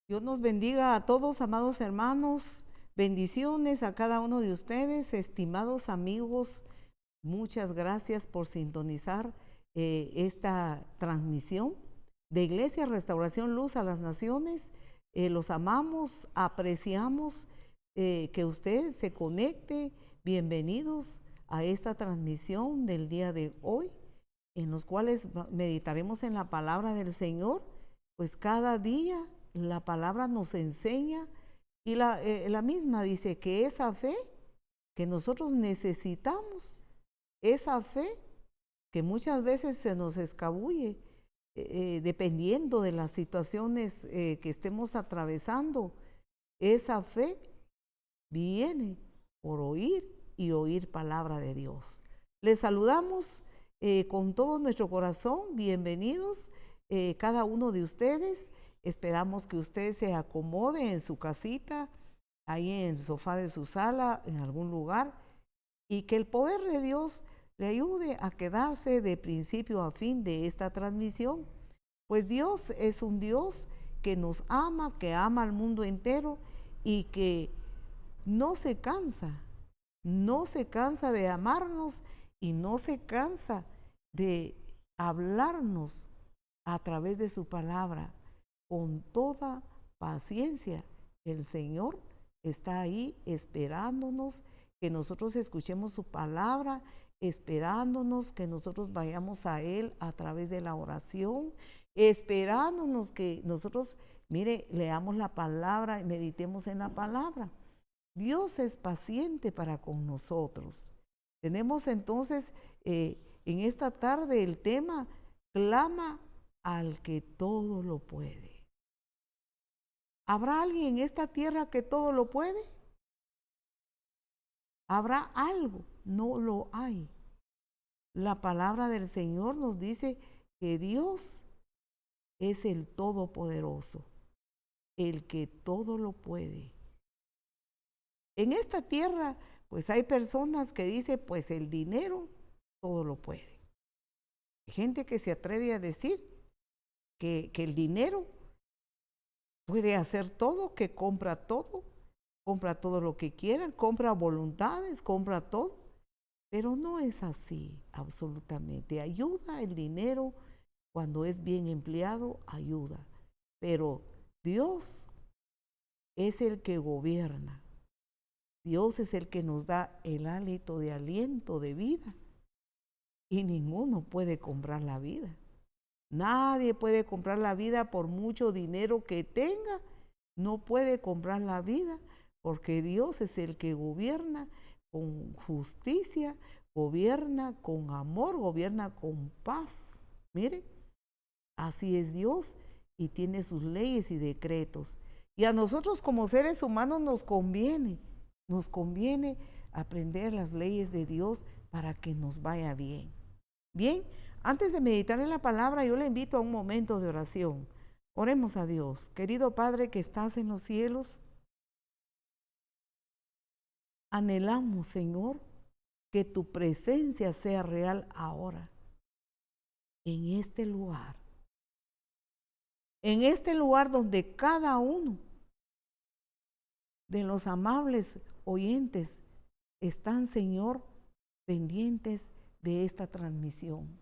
Dios nos bendiga a todos, amados hermanos. Bendiciones a cada uno de ustedes, estimados amigos. Muchas gracias por sintonizar esta transmisión de Iglesia Restauración Luz a las Naciones. Los amamos, apreciamos que usted se conecte. Bienvenidos a esta transmisión del día de hoy, en los cuales meditaremos en la palabra del Señor. Pues cada día la palabra nos enseña y la misma dice que esa fe que nosotros necesitamos, esa fe que muchas veces se nos escabulle, dependiendo de las situaciones que estemos atravesando, esa fe viene por oír y oír palabra de Dios. Les saludamos con todo nuestro corazón, bienvenidos cada uno de ustedes. Esperamos que usted se acomode en su casita, ahí en el sofá de su sala, en algún lugar, y que el poder de Dios le ayude a quedarse de principio a fin de esta transmisión. Pues Dios es un Dios que nos ama, que ama al mundo entero y que no se cansa de amarnos y no se cansa de hablarnos a través de su palabra. Con toda paciencia, el Señor está ahí esperándonos que nosotros escuchemos su palabra, esperándonos que nosotros vayamos a Él a través de la oración, esperándonos que nosotros, leamos la palabra y meditemos en la palabra. Dios es paciente para con nosotros. Tenemos entonces en esta tarde el tema, clama al que todo lo puede. ¿Habrá alguien en esta tierra que todo lo puede? ¿Habrá algo? No lo hay. La palabra del Señor nos dice que Dios es el Todopoderoso, el que todo lo puede. En esta tierra, pues hay personas que dicen, pues el dinero todo lo puede. Hay gente que se atreve a decir que el dinero puede hacer todo, que compra todo lo que quieran, compra voluntades, compra todo, pero no es así absolutamente. Ayuda el dinero cuando es bien empleado, ayuda, pero Dios es el que gobierna. Dios es el que nos da el hálito de aliento de vida y ninguno puede comprar la vida. Nadie puede comprar la vida por mucho dinero que tenga, no puede comprar la vida porque Dios es el que gobierna con justicia, gobierna con amor, gobierna con paz. Mire, así es Dios y tiene sus leyes y decretos. Y a nosotros como seres humanos nos conviene aprender las leyes de Dios para que nos vaya bien. Bien, antes de meditar en la palabra, yo le invito a un momento de oración. Oremos a Dios. Querido Padre que estás en los cielos, anhelamos, Señor, que tu presencia sea real ahora, en este lugar. En este lugar donde cada uno de los amables oyentes están, Señor, pendientes de esta transmisión.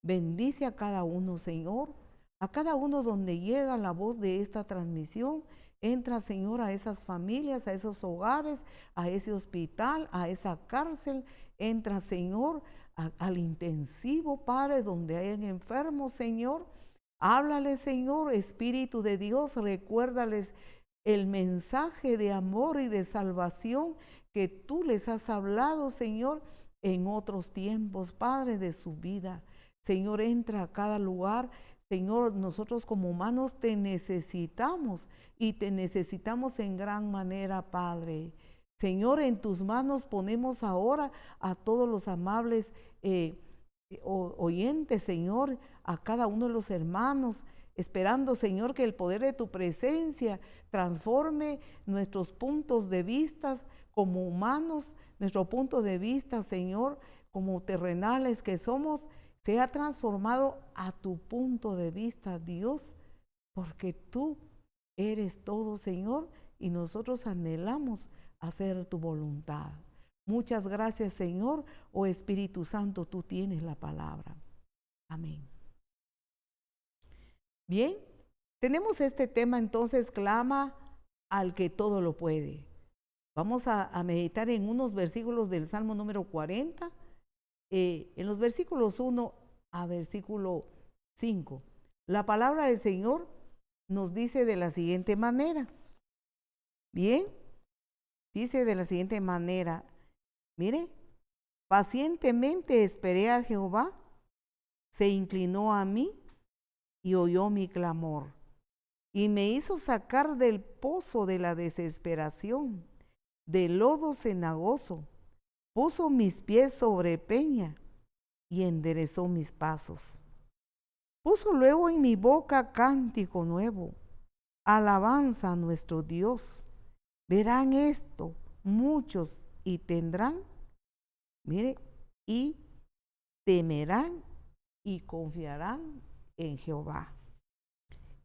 Bendice a cada uno, Señor, a cada uno donde llega la voz de esta transmisión. Entra, Señor, a esas familias, a esos hogares, a ese hospital, a esa cárcel. Entra, Señor, al intensivo, Padre, donde hayan enfermos, Señor. Háblales, Señor, Espíritu de Dios, recuérdales el mensaje de amor y de salvación que tú les has hablado, Señor, en otros tiempos, Padre, de su vida. Señor, entra a cada lugar. Señor, nosotros como humanos te necesitamos y te necesitamos en gran manera, Padre. Señor, en tus manos ponemos ahora a todos los amables oyentes, Señor, a cada uno de los hermanos, esperando, Señor, que el poder de tu presencia transforme nuestros puntos de vista como humanos, nuestro punto de vista, Señor, como terrenales que somos, sea transformado a tu punto de vista, Dios, porque tú eres todo, Señor, y nosotros anhelamos hacer tu voluntad. Muchas gracias, Señor. Oh Espíritu Santo, tú tienes la palabra. Amén. Bien, tenemos este tema entonces, clama al que todo lo puede. Vamos a meditar en unos versículos del Salmo número 40, en los versículos 1 a versículo 5. La palabra del Señor nos dice de la siguiente manera. Bien, dice de la siguiente manera, mire, pacientemente esperé a Jehová, se inclinó a mí y oyó mi clamor, y me hizo sacar del pozo de la desesperación, del lodo cenagoso, puso mis pies sobre peña y enderezó mis pasos. Puso luego en mi boca cántico nuevo, alabanza a nuestro Dios. Verán esto muchos y tendrán, mire, y temerán y confiarán en Jehová.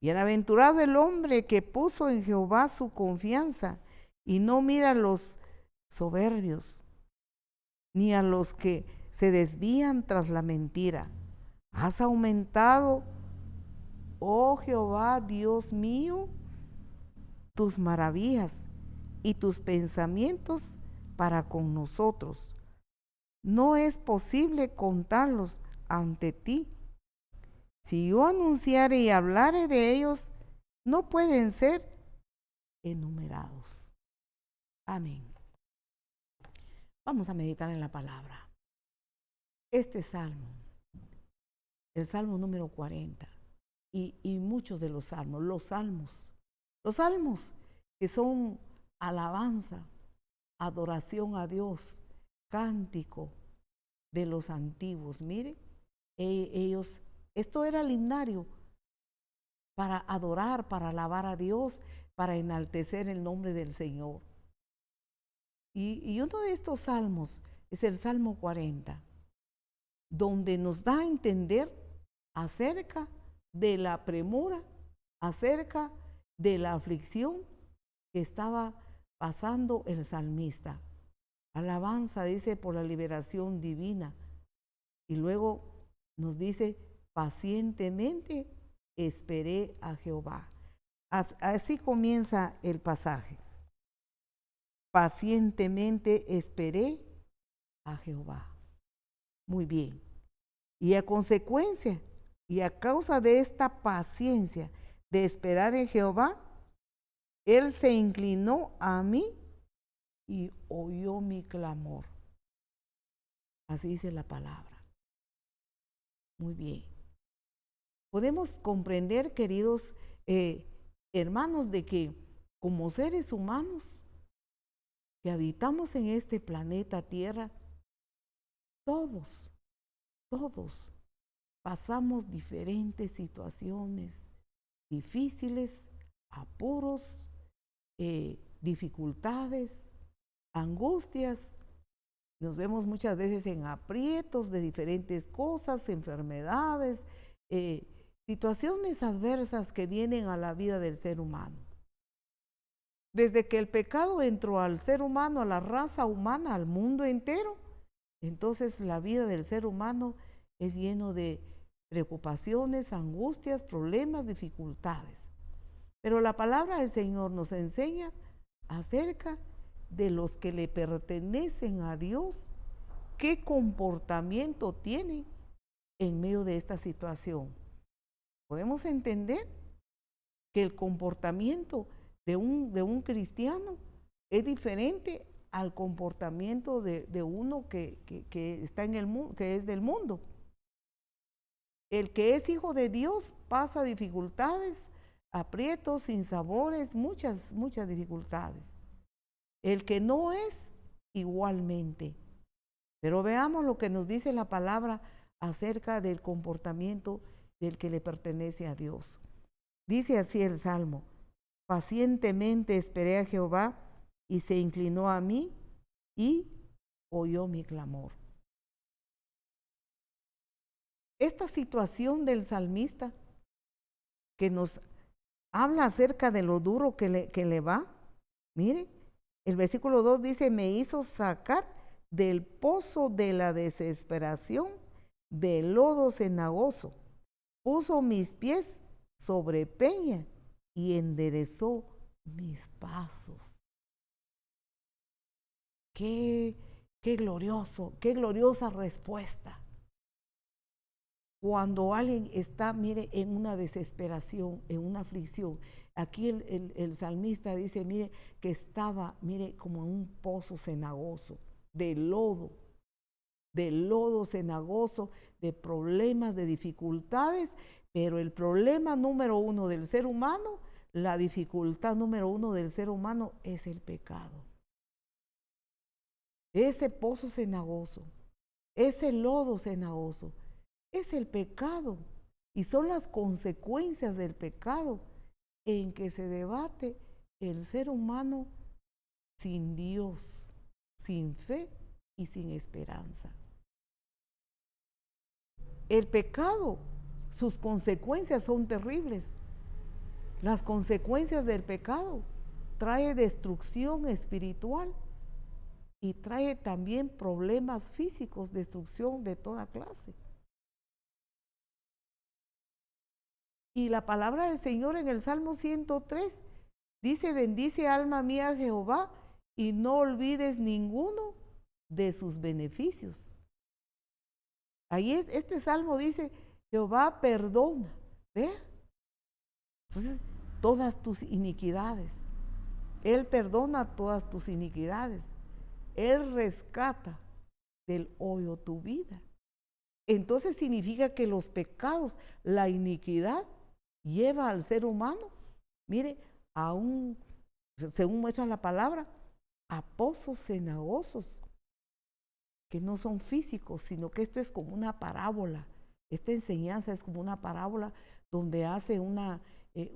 Bienaventurado el hombre que puso en Jehová su confianza y no mira a los soberbios, ni a los que se desvían tras la mentira. Has aumentado, oh Jehová, Dios mío, tus maravillas y tus pensamientos para con nosotros. No es posible contarlos ante ti. Si yo anunciare y hablare de ellos, no pueden ser enumerados. Amén. Vamos a meditar en la palabra. Este salmo, el salmo número 40, y muchos de los salmos que son alabanza, adoración a Dios, cántico de los antiguos. Mire, ellos, esto era el himnario para adorar, para alabar a Dios, para enaltecer el nombre del Señor. Y uno de estos salmos es el Salmo 40, donde nos da a entender acerca de la premura, acerca de la aflicción que estaba pasando el salmista. Alabanza, dice, por la liberación divina. Y luego nos dice, pacientemente esperé a Jehová. Así comienza el pasaje. Pacientemente esperé a Jehová. Muy bien. Y a consecuencia, y a causa de esta paciencia de esperar en Jehová, Él se inclinó a mí y oyó mi clamor. Así dice la palabra. Muy bien. Podemos comprender, queridos hermanos, de que como seres humanos que habitamos en este planeta Tierra, todos pasamos diferentes situaciones difíciles, apuros, dificultades, angustias. Nos vemos muchas veces en aprietos de diferentes cosas, enfermedades, situaciones adversas que vienen a la vida del ser humano. Desde que el pecado entró al ser humano, a la raza humana, al mundo entero, entonces la vida del ser humano es lleno de preocupaciones, angustias, problemas, dificultades. Pero la palabra del Señor nos enseña acerca de los que le pertenecen a Dios, qué comportamiento tienen en medio de esta situación. Podemos entender que el comportamiento de un cristiano es diferente al comportamiento de uno que está en el mundo, que es del mundo. El que es hijo de Dios pasa dificultades, aprietos, sinsabores, muchas dificultades. El que no es, igualmente. Pero veamos lo que nos dice la palabra acerca del comportamiento del que le pertenece a Dios. Dice así el Salmo: pacientemente esperé a Jehová y se inclinó a mí y oyó mi clamor. Esta situación del salmista que nos habla acerca de lo duro que le va. Mire, el versículo 2 dice, me hizo sacar del pozo de la desesperación, del lodo cenagoso. Puso mis pies sobre peña y enderezó mis pasos. Qué glorioso, qué gloriosa respuesta. Cuando alguien está, mire, en una desesperación, en una aflicción. Aquí el salmista dice, mire, que estaba, mire, como en un pozo cenagoso, de lodo cenagoso, de problemas, de dificultades, pero el problema número uno del ser humano, la dificultad número uno del ser humano es el pecado. Ese pozo cenagoso, ese lodo cenagoso, es el pecado y son las consecuencias del pecado en que se debate el ser humano sin Dios, sin fe y sin esperanza. El pecado, sus consecuencias son terribles. Las consecuencias del pecado trae destrucción espiritual y trae también problemas físicos, destrucción de toda clase. Y la palabra del Señor en el Salmo 103 dice, bendice alma mía a Jehová y no olvides ninguno de sus beneficios. Ahí este salmo dice, Jehová perdona, ¿vea? Entonces, todas tus iniquidades. Él perdona todas tus iniquidades. Él rescata del hoyo tu vida. Entonces significa que los pecados, la iniquidad, lleva al ser humano, mire, según muestra la palabra, a pozos cenagosos, que no son físicos, sino que esto es como una parábola. Esta enseñanza es como una parábola donde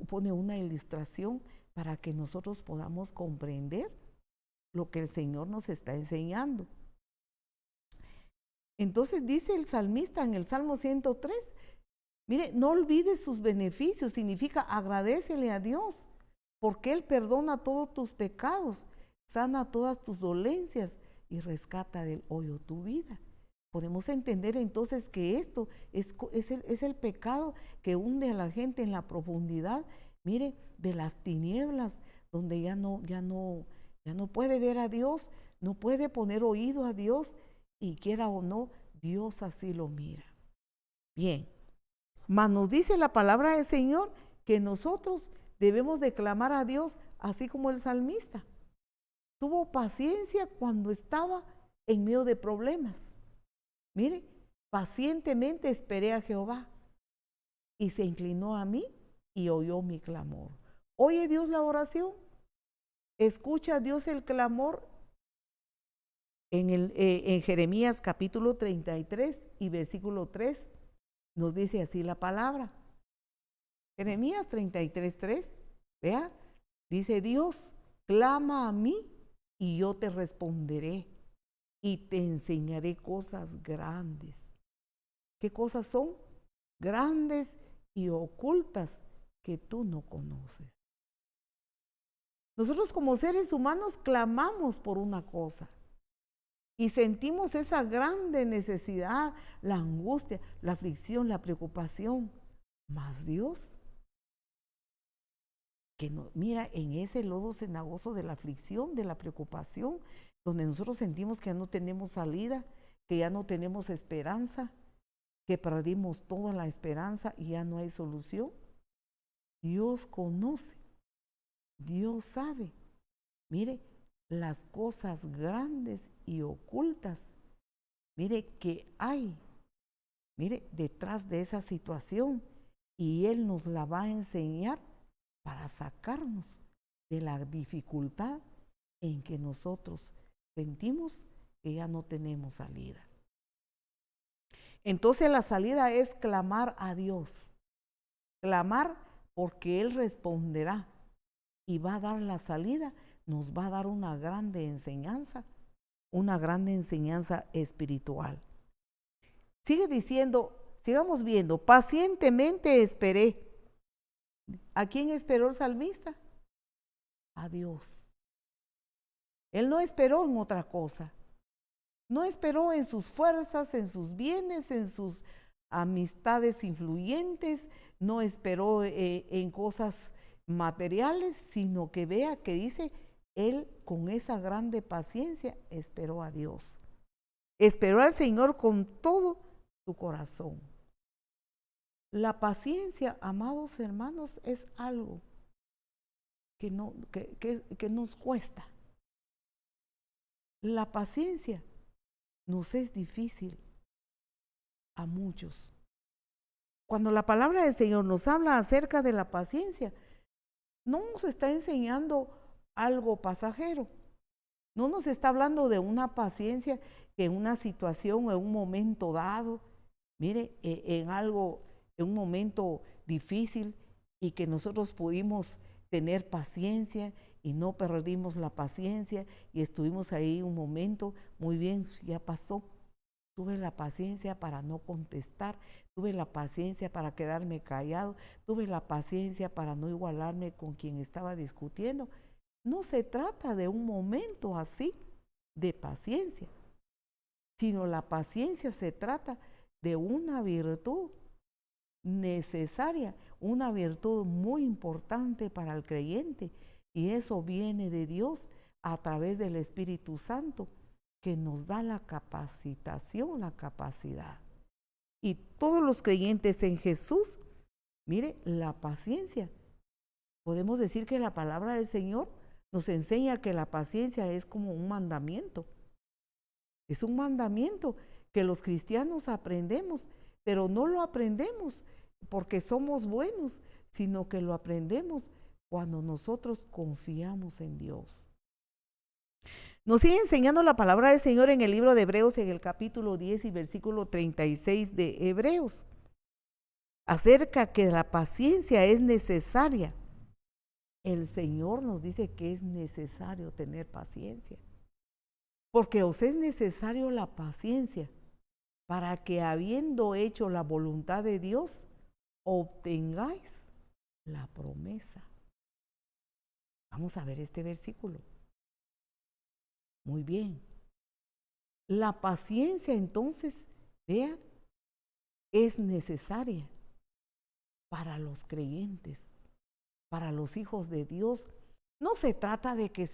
pone una ilustración para que nosotros podamos comprender lo que el Señor nos está enseñando. Entonces dice el salmista en el Salmo 103, mire, no olvides sus beneficios, significa agradécele a Dios, porque Él perdona todos tus pecados, sana todas tus dolencias y rescata del hoyo tu vida. Podemos entender entonces que esto es el pecado que hunde a la gente en la profundidad, mire, de las tinieblas, donde ya no puede ver a Dios, no puede poner oído a Dios, y quiera o no, Dios así lo mira. Bien, mas nos dice la palabra del Señor que nosotros debemos de clamar a Dios así como el salmista. Tuvo paciencia cuando estaba en medio de problemas. Mire, pacientemente esperé a Jehová y se inclinó a mí y oyó mi clamor. ¿Oye Dios la oración? ¿Escucha Dios el clamor? En Jeremías capítulo 33 y versículo 3 nos dice así la palabra. Jeremías 33:3, vea, dice Dios, clama a mí y yo te responderé y te enseñaré cosas grandes. ¿Qué cosas son? Grandes y ocultas que tú no conoces. Nosotros como seres humanos clamamos por una cosa y sentimos esa grande necesidad, la angustia, la aflicción, la preocupación. Mas Dios, que nos mira en ese lodo cenagoso de la aflicción, de la preocupación, donde nosotros sentimos que ya no tenemos salida, que ya no tenemos esperanza, que perdimos toda la esperanza y ya no hay solución. Dios conoce, Dios sabe, mire, las cosas grandes y ocultas, mire, que hay, mire, detrás de esa situación, y Él nos la va a enseñar para sacarnos de la dificultad en que nosotros sentimos que ya no tenemos salida. Entonces la salida es clamar a Dios, clamar porque Él responderá y va a dar la salida, nos va a dar una grande enseñanza espiritual. Sigue diciendo, sigamos viendo, pacientemente esperé ¿A quién esperó el salmista? A Dios. Él no esperó en otra cosa. No esperó en sus fuerzas, en sus bienes, en sus amistades influyentes, no esperó en cosas materiales, sino que vea que dice, él con esa grande paciencia esperó a Dios. Esperó al Señor con todo su corazón. La paciencia, amados hermanos, es algo que nos cuesta. La paciencia nos es difícil a muchos. Cuando la palabra del Señor nos habla acerca de la paciencia, no nos está enseñando algo pasajero. No nos está hablando de una paciencia que en una situación, en un momento dado, mire, en un momento difícil y que nosotros pudimos tener paciencia y no perdimos la paciencia y estuvimos ahí un momento, muy bien, ya pasó. Tuve la paciencia para no contestar, tuve la paciencia para quedarme callado, tuve la paciencia para no igualarme con quien estaba discutiendo. No se trata de un momento así de paciencia, sino la paciencia se trata de una virtud necesaria, una virtud muy importante para el creyente, y eso viene de Dios a través del Espíritu Santo, que nos da la capacitación, la capacidad. Y todos los creyentes en Jesús, mire, la paciencia. Podemos decir que la palabra del Señor nos enseña que la paciencia es como un mandamiento. Es un mandamiento que los cristianos aprendemos, pero no lo aprendemos porque somos buenos, sino que lo aprendemos cuando nosotros confiamos en Dios. Nos sigue enseñando la palabra del Señor en el libro de Hebreos, en el capítulo 10 y versículo 36 de Hebreos, acerca que la paciencia es necesaria. El Señor nos dice que es necesario tener paciencia, porque os es necesario la paciencia para que, habiendo hecho la voluntad de Dios, obtengáis la promesa. Vamos a ver este versículo. Muy bien. La paciencia, entonces, vean, es necesaria para los creyentes, para los hijos de Dios. No se trata de que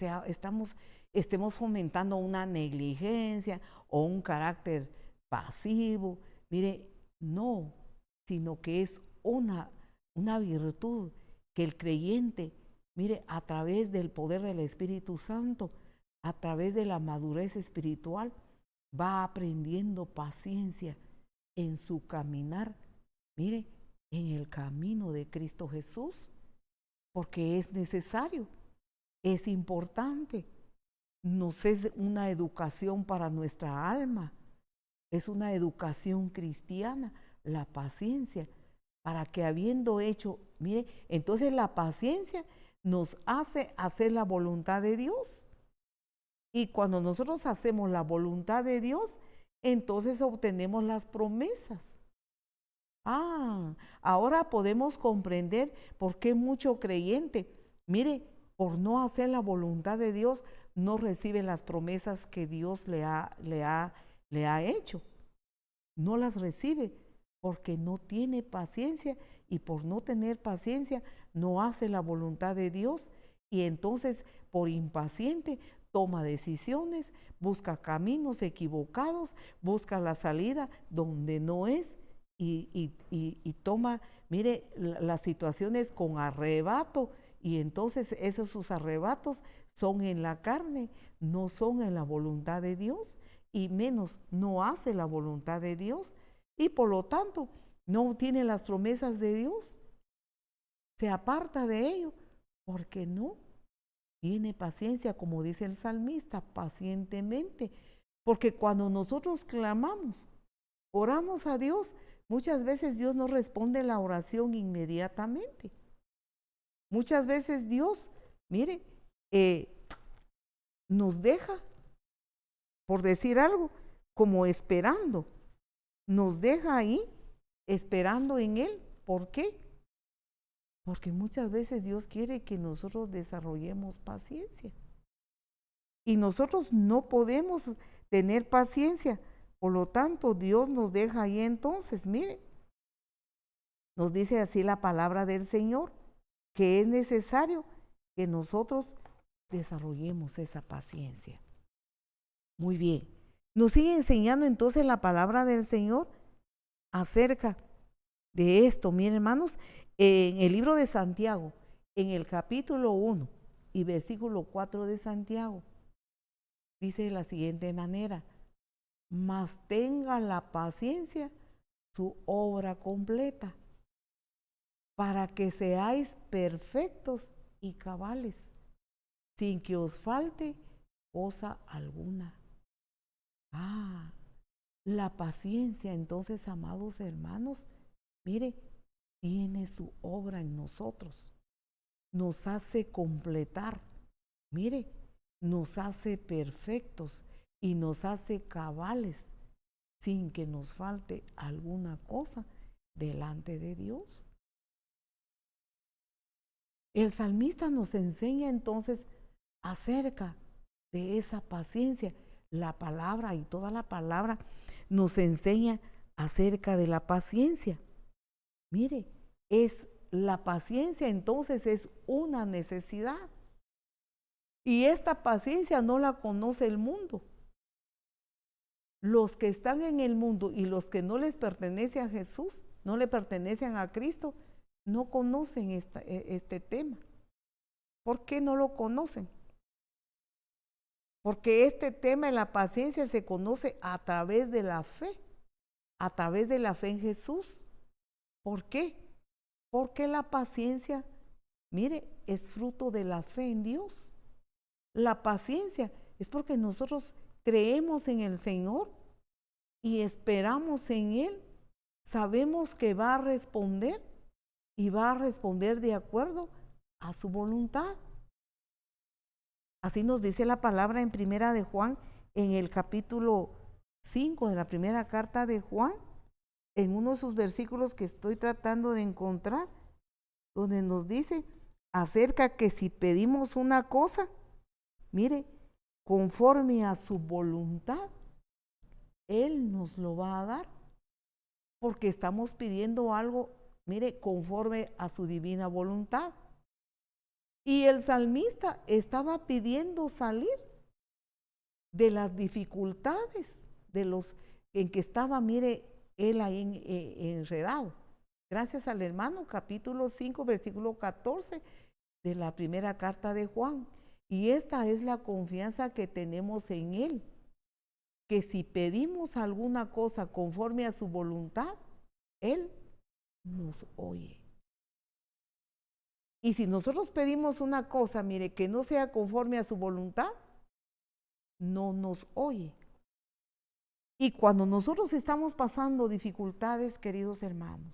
estemos fomentando una negligencia o un carácter pasivo. Mire, no, sino que es una virtud que el creyente, mire, a través del poder del Espíritu Santo, a través de la madurez espiritual, va aprendiendo paciencia en su caminar, mire, en el camino de Cristo Jesús, porque es necesario, es importante, nos es una educación para nuestra alma, es una educación cristiana, la paciencia, para que habiendo hecho, mire, entonces la paciencia nos hace hacer la voluntad de Dios. Y cuando nosotros hacemos la voluntad de Dios, entonces obtenemos las promesas. Ahora podemos comprender por qué mucho creyente, mire, por no hacer la voluntad de Dios, no recibe las promesas que Dios le ha hecho. No las recibe porque no tiene paciencia, y por no tener paciencia no hace la voluntad de Dios, y entonces por impaciente toma decisiones, busca caminos equivocados, busca la salida donde no es, y toma, mire, las situaciones con arrebato, y entonces esos sus arrebatos son en la carne, no son en la voluntad de Dios, y menos no hace la voluntad de Dios, y por lo tanto no tiene las promesas de Dios, se aparta de ello porque no tiene paciencia, como dice el salmista, pacientemente, porque cuando nosotros clamamos, oramos a Dios, muchas veces Dios no responde la oración inmediatamente. Muchas veces Dios, mire, nos deja, por decir algo, como esperando, nos deja ahí esperando en Él. ¿Por qué? Porque muchas veces Dios quiere que nosotros desarrollemos paciencia. Y nosotros no podemos tener paciencia. Por lo tanto, Dios nos deja ahí entonces, mire, nos dice así la palabra del Señor, que es necesario que nosotros desarrollemos esa paciencia. Muy bien. Nos sigue enseñando entonces la palabra del Señor acerca de esto. Miren, hermanos, en el libro de Santiago, en el capítulo 1 y versículo 4 de Santiago, dice de la siguiente manera: mas tenga la paciencia su obra completa, para que seáis perfectos y cabales, sin que os falte cosa alguna. La paciencia, entonces, amados hermanos, mire, tiene su obra en nosotros, nos hace completar, mire, nos hace perfectos y nos hace cabales, sin que nos falte alguna cosa delante de Dios. El salmista nos enseña entonces acerca de esa paciencia. La palabra y toda la palabra nos enseña acerca de la paciencia. Mire, la paciencia entonces es una necesidad. Y esta paciencia no la conoce el mundo. Los que están en el mundo y los que no les pertenece a Jesús, no le pertenecen a Cristo, no conocen este tema. ¿Por qué no lo conocen? Porque este tema de la paciencia se conoce a través de la fe en Jesús. ¿Por qué? Porque la paciencia, mire, es fruto de la fe en Dios. La paciencia es porque nosotros creemos en el Señor y esperamos en Él. Sabemos que va a responder y va a responder de acuerdo a su voluntad. Así nos dice la palabra en Primera de Juan, en el capítulo 5 de la primera carta de Juan, en uno de sus versículos que estoy tratando de encontrar, donde nos dice acerca que si pedimos una cosa, mire, conforme a su voluntad, Él nos lo va a dar, porque estamos pidiendo algo, mire, conforme a su divina voluntad. Y el salmista estaba pidiendo salir de las dificultades en que estaba, mire, él ahí enredado. Gracias al hermano, capítulo 5, versículo 14 de la primera carta de Juan. Y esta es la confianza que tenemos en Él, que si pedimos alguna cosa conforme a su voluntad, Él nos oye. Y si nosotros pedimos una cosa, mire, que no sea conforme a su voluntad, no nos oye. Y cuando nosotros estamos pasando dificultades, queridos hermanos,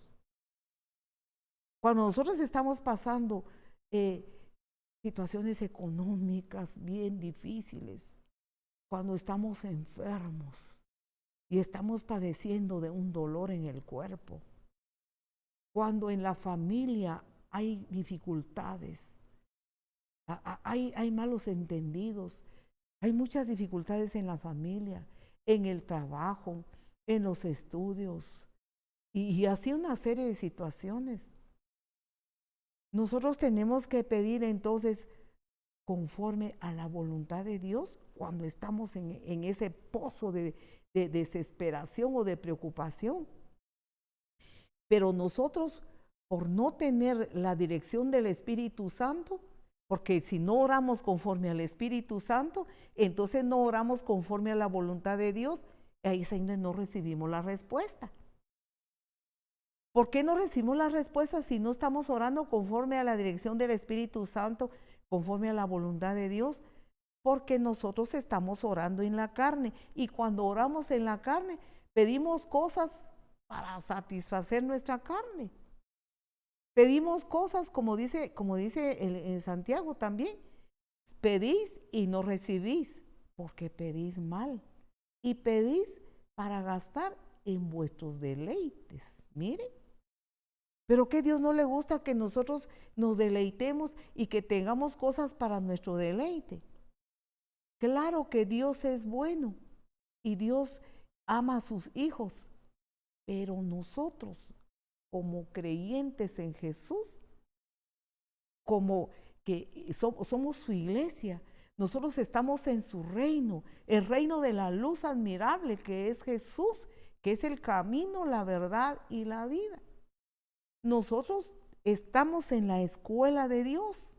cuando nosotros estamos pasando situaciones económicas bien difíciles, cuando estamos enfermos y estamos padeciendo de un dolor en el cuerpo, cuando en la familia hay dificultades, hay malos entendidos, hay muchas dificultades en la familia, en el trabajo, en los estudios y así una serie de situaciones. Nosotros tenemos que pedir entonces conforme a la voluntad de Dios cuando estamos en ese pozo de desesperación o de preocupación. Pero nosotros, por no tener la dirección del Espíritu Santo, porque si no oramos conforme al Espíritu Santo, entonces no oramos conforme a la voluntad de Dios, y ahí es donde no recibimos la respuesta. ¿Por qué no recibimos la respuesta si no estamos orando conforme a la dirección del Espíritu Santo, conforme a la voluntad de Dios? Porque nosotros estamos orando en la carne, y cuando oramos en la carne, pedimos cosas para satisfacer nuestra carne. Pedimos cosas como dice en Santiago también, pedís y no recibís, porque pedís mal, y pedís para gastar en vuestros deleites. Miren, Pero que a Dios no le gusta que nosotros nos deleitemos y que tengamos cosas para nuestro deleite. Claro que Dios es bueno y Dios ama a sus hijos, pero nosotros, como creyentes en Jesús, como que somos su iglesia, nosotros estamos en su reino, el reino de la luz admirable que es Jesús, que es el camino, la verdad y la vida. Nosotros estamos en la escuela de Dios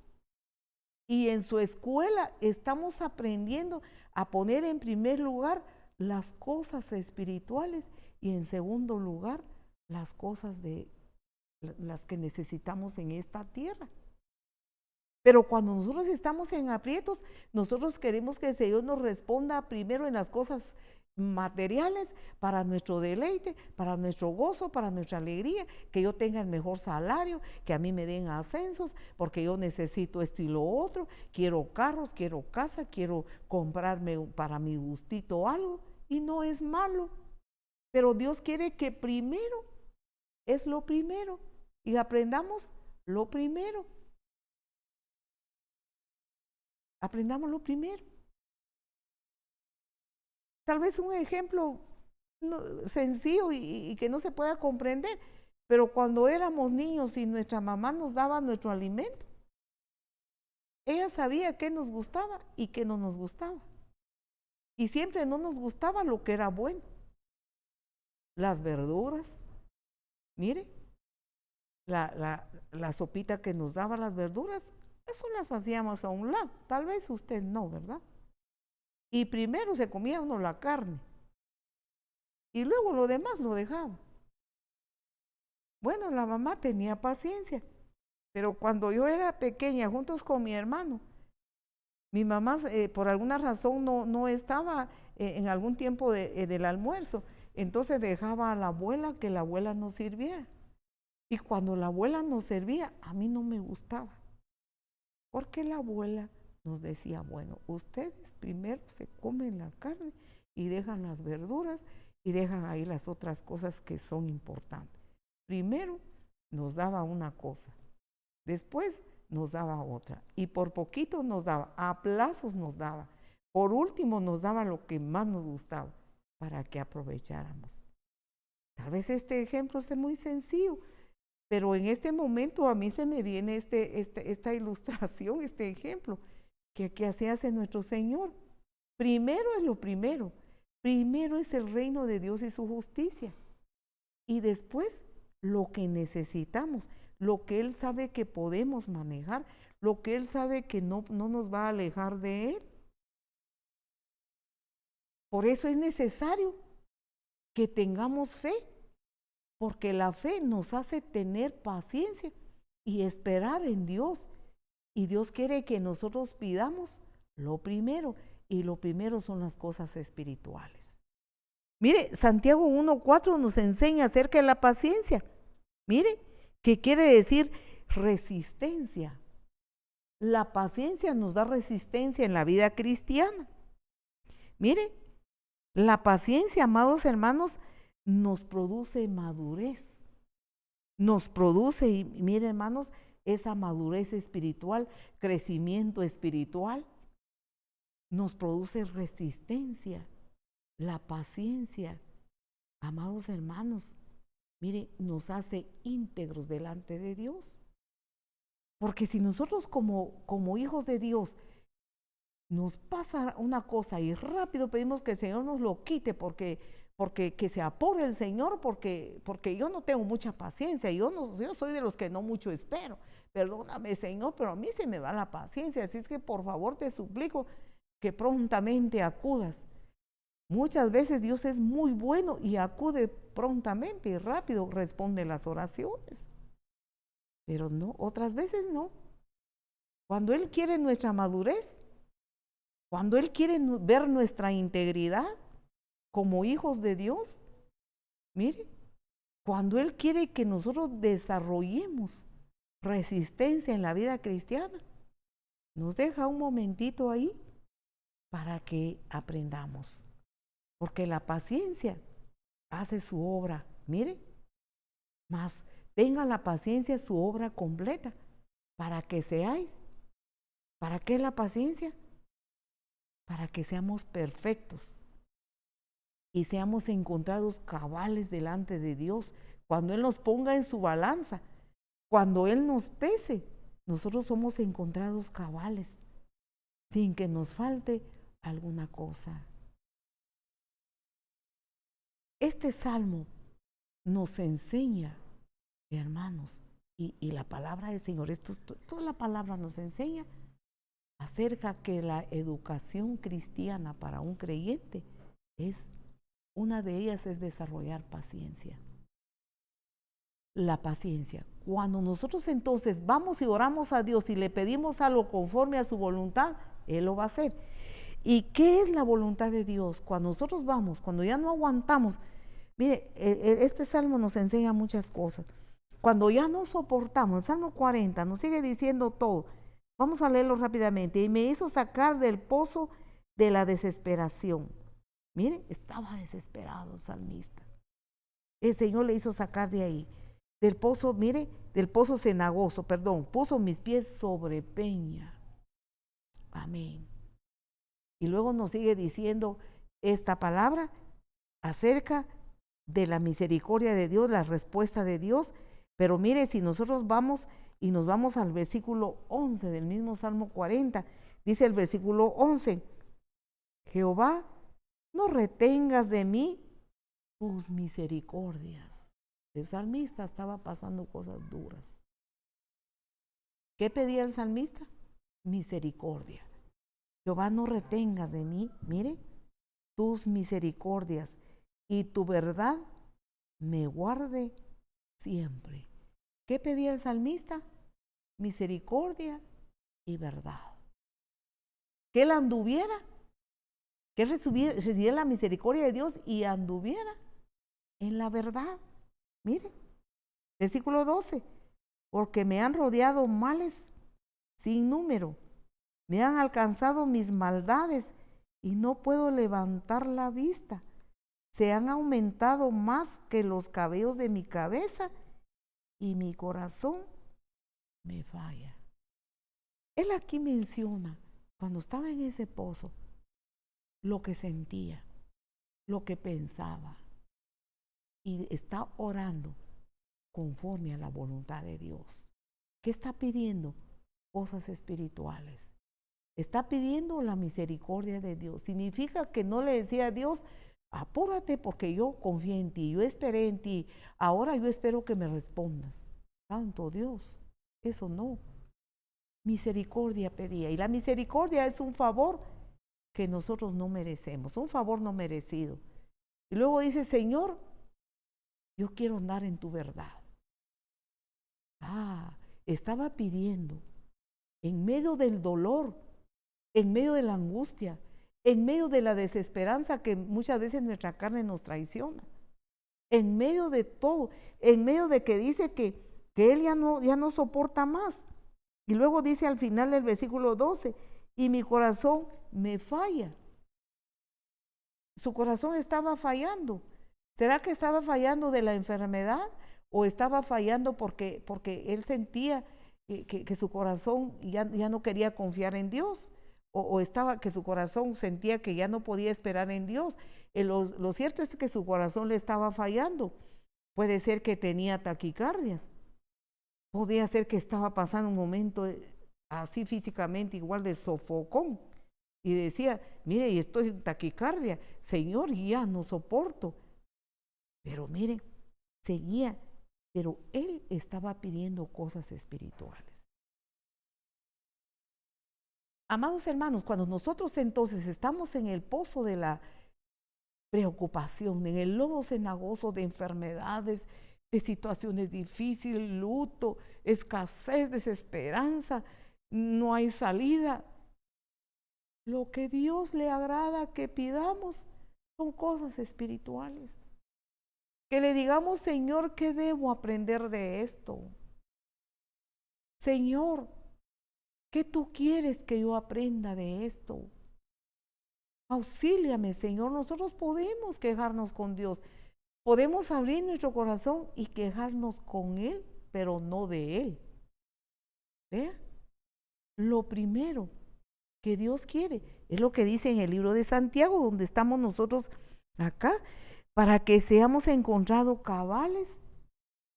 y en su escuela estamos aprendiendo a poner en primer lugar las cosas espirituales y en segundo lugar las cosas de las que necesitamos en esta tierra. Pero cuando nosotros estamos en aprietos, nosotros queremos que el Señor nos responda primero en las cosas materiales para nuestro deleite, para nuestro gozo, para nuestra alegría, que yo tenga el mejor salario, que a mí me den ascensos, porque yo necesito esto y lo otro, quiero carros, quiero casa, quiero comprarme para mi gustito algo, y no es malo, pero Dios quiere que primero es lo primero, y aprendamos lo primero. Aprendamos lo primero. Tal vez un ejemplo sencillo y que no se pueda comprender, pero cuando éramos niños y nuestra mamá nos daba nuestro alimento, ella sabía qué nos gustaba y qué no nos gustaba. Y siempre no nos gustaba lo que era bueno. Las verduras, mire, la sopita que nos daba las verduras, eso las hacíamos a un lado. Tal vez usted no, ¿verdad? Y primero se comía uno la carne y luego lo demás lo dejaba. Bueno, la mamá tenía paciencia, pero cuando yo era pequeña, juntos con mi hermano, mi mamá por alguna razón no estaba en algún tiempo del almuerzo, entonces dejaba a la abuela que la abuela nos sirviera. Y cuando la abuela nos servía, a mí no me gustaba, porque la abuela nos decía, bueno, ustedes primero se comen la carne y dejan las verduras y dejan ahí las otras cosas que son importantes. Primero nos daba una cosa, después nos daba otra y por poquito nos daba, a plazos nos daba, por último nos daba lo que más nos gustaba para que aprovecháramos. Tal vez este ejemplo es muy sencillo, pero en este momento a mí se me viene esta ilustración, este ejemplo, que así hace nuestro Señor. Primero es lo primero. Primero es el reino de Dios y su justicia. Y después lo que necesitamos, lo que Él sabe que podemos manejar, lo que Él sabe que no nos va a alejar de Él. Por eso es necesario que tengamos fe, porque la fe nos hace tener paciencia y esperar en Dios. Y Dios quiere que nosotros pidamos lo primero, y lo primero son las cosas espirituales. Mire, Santiago 1:4 nos enseña acerca de la paciencia. Mire, ¿qué quiere decir resistencia? La paciencia nos da resistencia en la vida cristiana. Mire, la paciencia, amados hermanos, nos produce madurez. Nos produce, y mire hermanos, esa madurez espiritual, crecimiento espiritual, nos produce resistencia. La paciencia, amados hermanos, mire, nos hace íntegros delante de Dios. Porque si nosotros como hijos de Dios nos pasa una cosa y rápido pedimos que el Señor nos lo quite porque que se apure el Señor, porque yo no tengo mucha paciencia, yo soy de los que no mucho espero. Perdóname, Señor, pero a mí se me va la paciencia, así es que por favor te suplico que prontamente acudas. Muchas veces Dios es muy bueno y acude prontamente y rápido, responde las oraciones. Pero no, otras veces no. Cuando Él quiere nuestra madurez, cuando Él quiere ver nuestra integridad como hijos de Dios, mire, cuando Él quiere que nosotros desarrollemos resistencia en la vida cristiana, nos deja un momentito ahí para que aprendamos. Porque la paciencia hace su obra, mire, más tenga la paciencia su obra completa, para que seáis. ¿Para qué la paciencia? Para que seamos perfectos y seamos encontrados cabales delante de Dios. Cuando Él nos ponga en su balanza, cuando Él nos pese, nosotros somos encontrados cabales, sin que nos falte alguna cosa. Este salmo nos enseña, hermanos, y la palabra del Señor, toda la palabra nos enseña acerca que la educación cristiana para un creyente una de ellas es desarrollar paciencia. La paciencia. Cuando nosotros entonces vamos y oramos a Dios y le pedimos algo conforme a su voluntad, Él lo va a hacer. ¿Y qué es la voluntad de Dios? Cuando nosotros vamos, cuando ya no aguantamos, mire, este salmo nos enseña muchas cosas. Cuando ya no soportamos, el Salmo 40 nos sigue diciendo todo. Vamos a leerlo rápidamente. Y me hizo sacar del pozo de la desesperación. Mire, estaba desesperado el salmista. El Señor le hizo sacar de ahí. Del pozo, mire, del pozo cenagoso, puso mis pies sobre peña. Amén. Y luego nos sigue diciendo esta palabra acerca de la misericordia de Dios, la respuesta de Dios. Pero mire, si nosotros vamos y nos vamos al versículo 11 del mismo Salmo 40, dice el versículo 11, Jehová, no retengas de mí tus misericordias. El salmista estaba pasando cosas duras. ¿Qué pedía el salmista? Misericordia. Jehová, no retengas de mí, mire, tus misericordias, y tu verdad me guarde siempre. ¿Qué pedía el salmista? Misericordia y verdad. Que él anduviera, que él recibiera la misericordia de Dios y anduviera en la verdad. Mire, versículo 12, porque me han rodeado males sin número, me han alcanzado mis maldades y no puedo levantar la vista. Se han aumentado más que los cabellos de mi cabeza y mi corazón me falla. Él aquí menciona, cuando estaba en ese pozo, lo que sentía, lo que pensaba, y está orando conforme a la voluntad de Dios. ¿Qué está pidiendo? Cosas espirituales. Está pidiendo la misericordia de Dios. Significa que no le decía a Dios, apúrate porque yo confié en ti, yo esperé en ti, ahora yo espero que me respondas. Santo Dios, eso no. Misericordia pedía, y la misericordia es un favor que nosotros no merecemos, un favor no merecido. Y luego dice, Señor, yo quiero andar en tu verdad. Estaba pidiendo en medio del dolor, en medio de la angustia, en medio de la desesperanza que muchas veces nuestra carne nos traiciona, en medio de todo, en medio de que dice que él ya no soporta más. Y luego dice al final del versículo 12, y mi corazón me falla. Su corazón estaba fallando. ¿Será que estaba fallando de la enfermedad o estaba fallando porque él sentía que su corazón ya no quería confiar en Dios? O estaba que su corazón sentía que ya no podía esperar en Dios. Lo cierto es que su corazón le estaba fallando. Puede ser que tenía taquicardias. Podía ser que estaba pasando un momento así físicamente igual de sofocón. Y decía, mire, y estoy en taquicardia. Señor, ya no soporto. Pero mire, seguía. Pero él estaba pidiendo cosas espirituales. Amados hermanos, cuando nosotros entonces estamos en el pozo de la preocupación, en el lodo cenagoso de enfermedades, de situaciones difíciles, luto, escasez, desesperanza, no hay salida, lo que Dios le agrada que pidamos son cosas espirituales. Que le digamos, Señor, ¿qué debo aprender de esto? Señor, ¿qué tú quieres que yo aprenda de esto? Auxíliame, Señor. Nosotros podemos quejarnos con Dios. Podemos abrir nuestro corazón y quejarnos con Él, pero no de Él. ¿Vea? Lo primero que Dios quiere es lo que dice en el libro de Santiago, donde estamos nosotros acá, para que seamos encontrados cabales,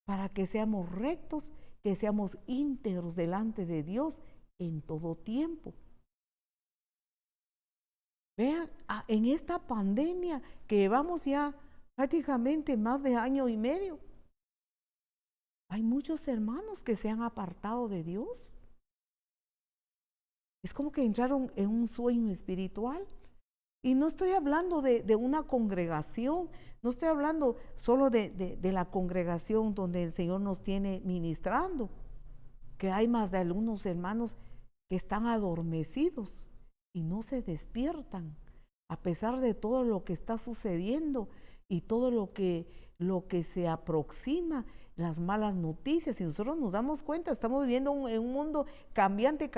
para que seamos rectos, que seamos íntegros delante de Dios en todo tiempo. Vean, en esta pandemia que llevamos ya prácticamente más de año y medio, hay muchos hermanos que se han apartado de Dios. Es como que entraron en un sueño espiritual. Y no estoy hablando de una congregación, no estoy hablando solo de la congregación donde el Señor nos tiene ministrando, que hay más de algunos hermanos que están adormecidos y no se despiertan, a pesar de todo lo que está sucediendo y todo lo que se aproxima, las malas noticias. Y nosotros nos damos cuenta, estamos viviendo en un mundo cambiante,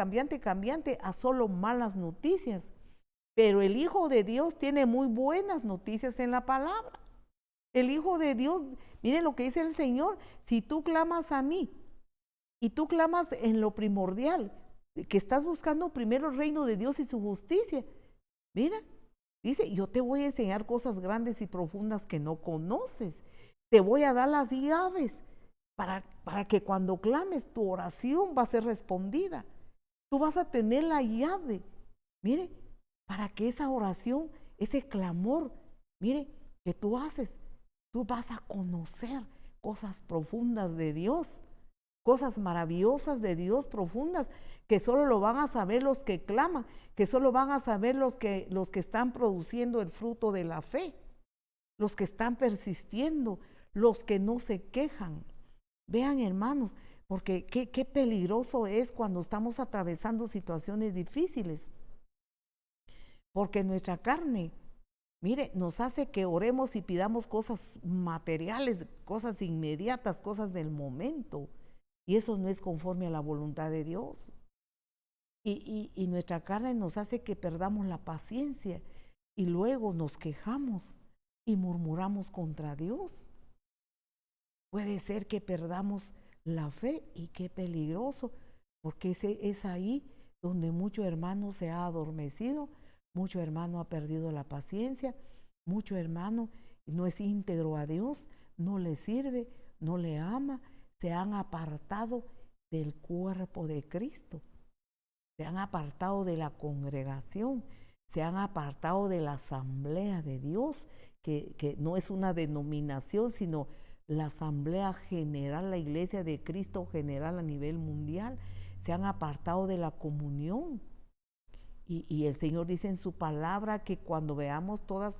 a solo malas noticias. Pero el Hijo de Dios tiene muy buenas noticias en la palabra. El Hijo de Dios, miren lo que dice el Señor: si tú clamas a mí y tú clamas en lo primordial, que estás buscando primero el reino de Dios y su justicia, mira, dice, yo te voy a enseñar cosas grandes y profundas que no conoces. Te voy a dar las llaves para que cuando clames tu oración va a ser respondida. Tú vas a tener la llave, mire, para que esa oración, ese clamor, mire, que tú haces, tú vas a conocer cosas profundas de Dios, cosas maravillosas de Dios profundas, que solo lo van a saber los que claman, que solo van a saber los que están produciendo el fruto de la fe, los que están persistiendo, los que no se quejan. Vean, hermanos, porque qué peligroso es cuando estamos atravesando situaciones difíciles. Porque nuestra carne, mire, nos hace que oremos y pidamos cosas materiales, cosas inmediatas, cosas del momento. Y eso no es conforme a la voluntad de Dios. Y nuestra carne nos hace que perdamos la paciencia y luego nos quejamos y murmuramos contra Dios. Puede ser que perdamos la fe, y qué peligroso, porque es ahí donde mucho hermano se ha adormecido. Mucho hermano ha perdido la paciencia, mucho hermano no es íntegro a Dios, no le sirve, no le ama, se han apartado del cuerpo de Cristo, se han apartado de la congregación, se han apartado de la asamblea de Dios, que no es una denominación, sino la asamblea general, la iglesia de Cristo general a nivel mundial. Se han apartado de la comunión. Y el Señor dice en su palabra que cuando veamos todas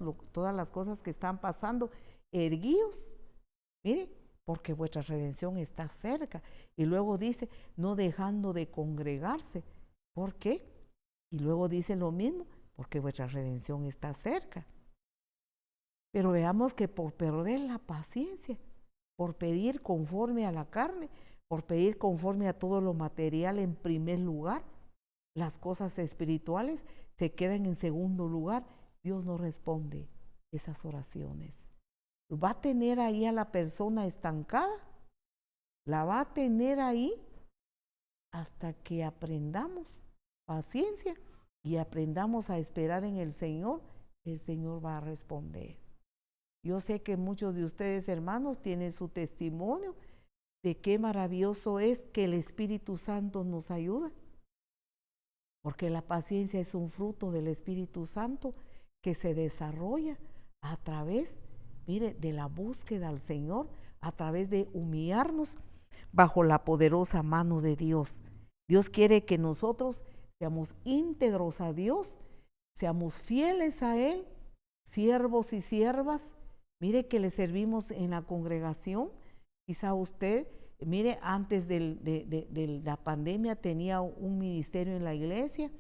las cosas que están pasando, erguíos, mire, porque vuestra redención está cerca. Y luego dice, no dejando de congregarse. ¿Por qué? Y luego dice lo mismo, porque vuestra redención está cerca. Pero veamos que por perder la paciencia, por pedir conforme a la carne, por pedir conforme a todo lo material en primer lugar, las cosas espirituales se quedan en segundo lugar. Dios no responde esas oraciones. Va a tener ahí a la persona estancada, la va a tener ahí hasta que aprendamos paciencia y aprendamos a esperar en el Señor va a responder. Yo sé que muchos de ustedes, hermanos, tienen su testimonio de qué maravilloso es que el Espíritu Santo nos ayuda. Porque la paciencia es un fruto del Espíritu Santo que se desarrolla a través, mire, de la búsqueda al Señor, a través de humillarnos bajo la poderosa mano de Dios. Dios quiere que nosotros seamos íntegros a Dios, seamos fieles a Él, siervos y siervas. Mire que le servimos en la congregación. Quizá usted, mire, antes de la pandemia tenía un ministerio en la iglesia,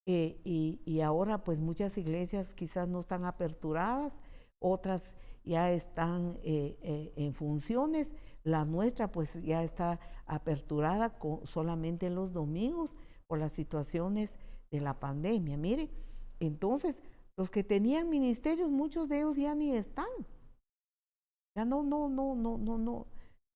y ahora pues muchas iglesias quizás no están aperturadas, otras ya están en funciones. La nuestra pues ya está aperturada solamente los domingos por las situaciones de la pandemia. Mire, entonces los que tenían ministerios, muchos de ellos ya ni están. Ya no,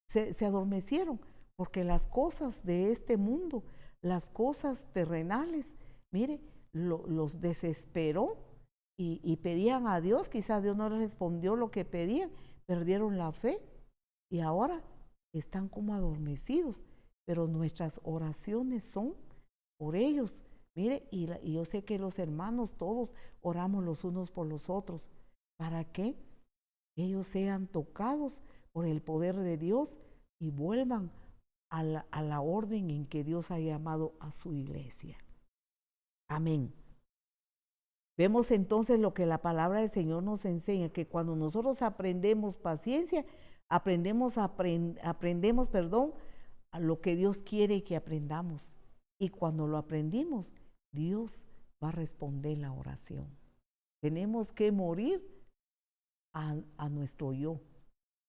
se adormecieron, porque las cosas de este mundo, las cosas terrenales, mire, los desesperó y pedían a Dios, quizás Dios no les respondió lo que pedían, perdieron la fe y ahora están como adormecidos, pero nuestras oraciones son por ellos. Mire, y yo sé que los hermanos todos oramos los unos por los otros, para que ellos sean tocados por el poder de Dios y vuelvan a la orden en que Dios ha llamado a su iglesia. Amén. Vemos entonces lo que la palabra del Señor nos enseña, que cuando nosotros aprendemos paciencia, aprendemos a lo que Dios quiere que aprendamos. Y cuando lo aprendimos, Dios va a responder la oración. Tenemos que morir a nuestro yo.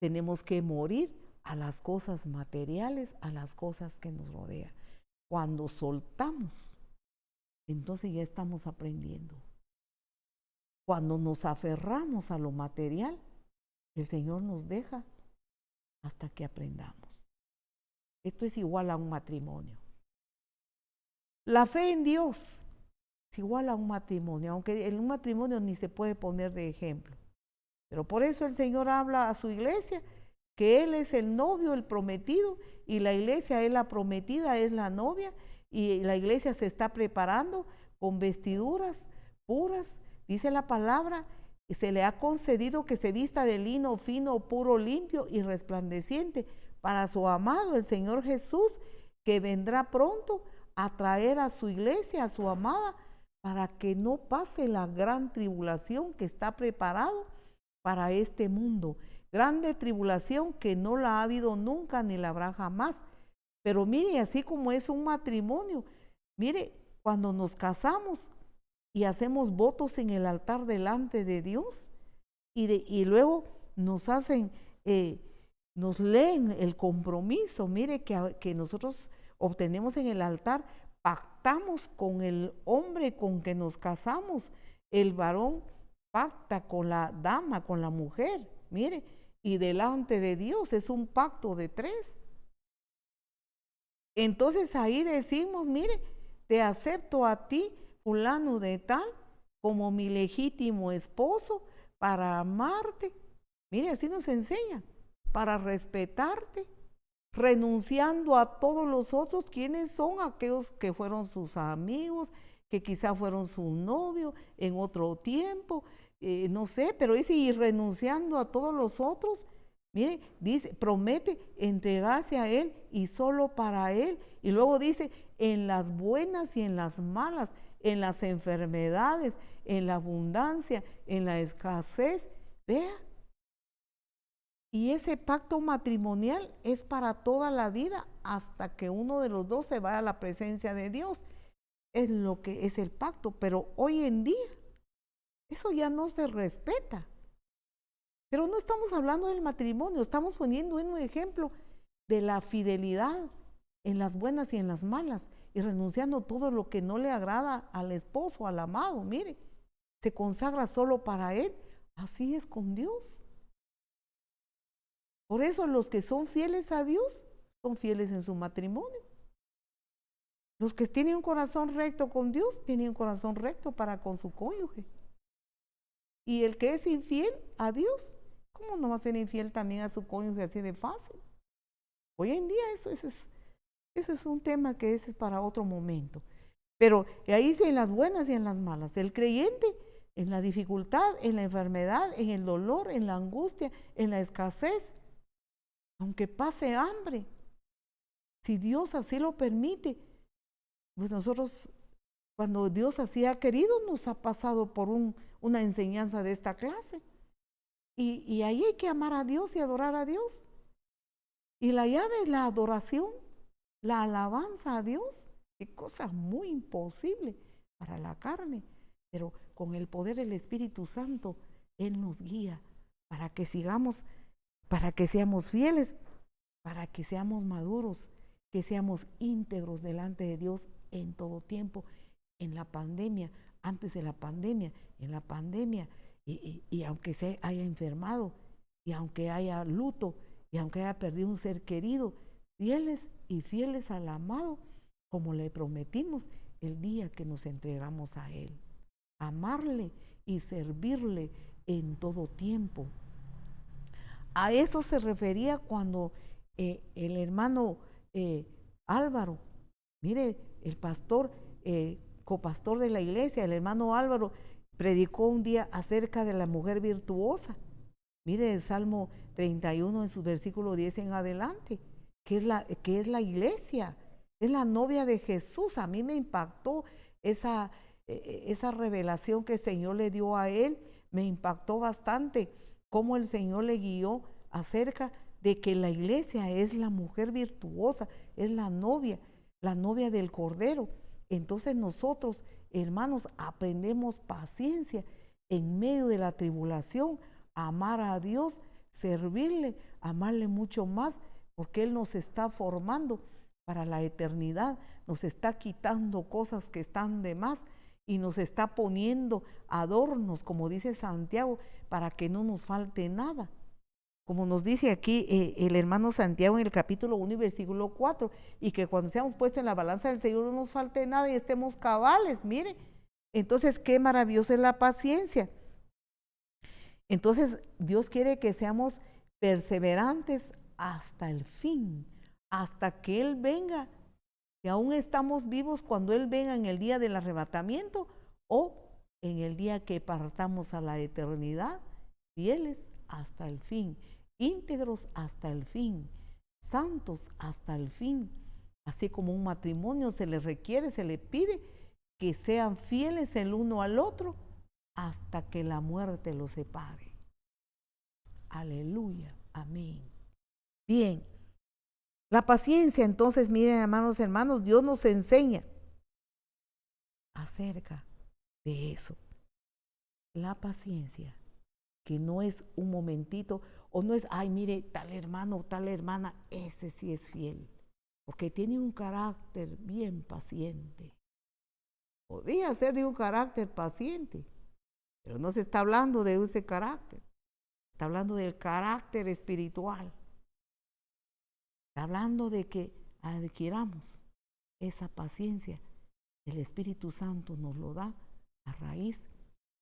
Tenemos que morir a las cosas materiales, a las cosas que nos rodean. Cuando soltamos, entonces ya estamos aprendiendo. Cuando nos aferramos a lo material, el Señor nos deja hasta que aprendamos. Esto es igual a un matrimonio. La fe en Dios es igual a un matrimonio, aunque en un matrimonio ni se puede poner de ejemplo. Pero por eso el Señor habla a su iglesia que Él es el novio, el prometido, y la iglesia es la prometida, es la novia, y la iglesia se está preparando con vestiduras puras. Dice la palabra, y se le ha concedido que se vista de lino fino, puro, limpio y resplandeciente para su amado, el Señor Jesús, que vendrá pronto a traer a su iglesia, a su amada, para que no pase la gran tribulación que está preparado para este mundo. Grande tribulación que no la ha habido nunca ni la habrá jamás. Pero mire, así como es un matrimonio, mire, cuando nos casamos y hacemos votos en el altar delante de Dios y luego nos hacen, nos leen el compromiso, mire que nosotros obtenemos en el altar, pactamos con el hombre con que nos casamos, el varón pacta con la dama, con la mujer, mire, y delante de Dios es un pacto de 3. Entonces ahí decimos, mire, te acepto a ti, fulano de tal, como mi legítimo esposo, para amarte. Mire, así nos enseña, para respetarte, renunciando a todos los otros. ¿Quiénes son? Aquellos que fueron sus amigos, que quizá fueron su novio en otro tiempo, no sé, pero dice, y renunciando a todos los otros. Mire, dice, promete entregarse a Él y solo para Él. Y luego dice, en las buenas y en las malas, en las enfermedades, en la abundancia, en la escasez. Vea. Y ese pacto matrimonial es para toda la vida hasta que uno de los dos se vaya a la presencia de Dios. Es lo que es el pacto, pero hoy en día eso ya no se respeta. Pero no estamos hablando del matrimonio, estamos poniendo un ejemplo de la fidelidad en las buenas y en las malas, y renunciando todo lo que no le agrada al esposo, al amado. Mire, se consagra solo para Él. Así es con Dios. Por eso los que son fieles a Dios son fieles en su matrimonio. Los que tienen un corazón recto con Dios tienen un corazón recto para con su cónyuge. Y el que es infiel a Dios, ¿cómo no va a ser infiel también a su cónyuge así de fácil? Hoy en día ese es un tema que es para otro momento. Pero ahí sí, en las buenas y en las malas. El creyente en la dificultad, en la enfermedad, en el dolor, en la angustia, en la escasez, aunque pase hambre, si Dios así lo permite, pues nosotros, cuando Dios así ha querido, nos ha pasado por una enseñanza de esta clase. Y ahí hay que amar a Dios y adorar a Dios. Y la llave es la adoración, la alabanza a Dios. Qué cosa muy imposible para la carne, pero con el poder del Espíritu Santo, Él nos guía para que sigamos, para que seamos fieles, para que seamos maduros, que seamos íntegros delante de Dios en todo tiempo, en la pandemia, antes de la pandemia, en la pandemia, y aunque se haya enfermado, y aunque haya luto, y aunque haya perdido un ser querido, fieles y fieles al amado, como le prometimos el día que nos entregamos a Él. Amarle y servirle en todo tiempo. A eso se refería cuando el hermano Álvaro, mire, el pastor, copastor de la iglesia, el hermano Álvaro, predicó un día acerca de la mujer virtuosa. Mire el Salmo 31 en su versículo 10 en adelante, que es la iglesia, es la novia de Jesús. A mí me impactó esa revelación que el Señor le dio a él, me impactó bastante cómo el Señor le guió acerca de que la iglesia es la mujer virtuosa, es la novia del Cordero. Entonces nosotros, hermanos, aprendemos paciencia en medio de la tribulación, amar a Dios, servirle, amarle mucho más, porque Él nos está formando para la eternidad, nos está quitando cosas que están de más y nos está poniendo adornos, como dice Santiago, para que no nos falte nada. Como nos dice aquí el hermano Santiago en el capítulo 1 y versículo 4, y que cuando seamos puestos en la balanza del Señor no nos falte nada y estemos cabales, mire. Entonces, qué maravillosa es la paciencia. Entonces, Dios quiere que seamos perseverantes hasta el fin, hasta que Él venga, que aún estamos vivos cuando Él venga en el día del arrebatamiento o en el día que partamos a la eternidad, fieles hasta el fin, íntegros hasta el fin, santos hasta el fin. Así como un matrimonio se le requiere, se le pide que sean fieles el uno al otro hasta que la muerte los separe. Aleluya, amén. Bien, la paciencia, entonces, miren, hermanos, Dios nos enseña acerca de eso. La paciencia, que no es un momentito, o no es, ay, mire, tal hermano o tal hermana, ese sí es fiel, porque tiene un carácter bien paciente. Podría ser de un carácter paciente, pero no se está hablando de ese carácter, está hablando del carácter espiritual. Está hablando de que adquiramos esa paciencia. El Espíritu Santo nos lo da a raíz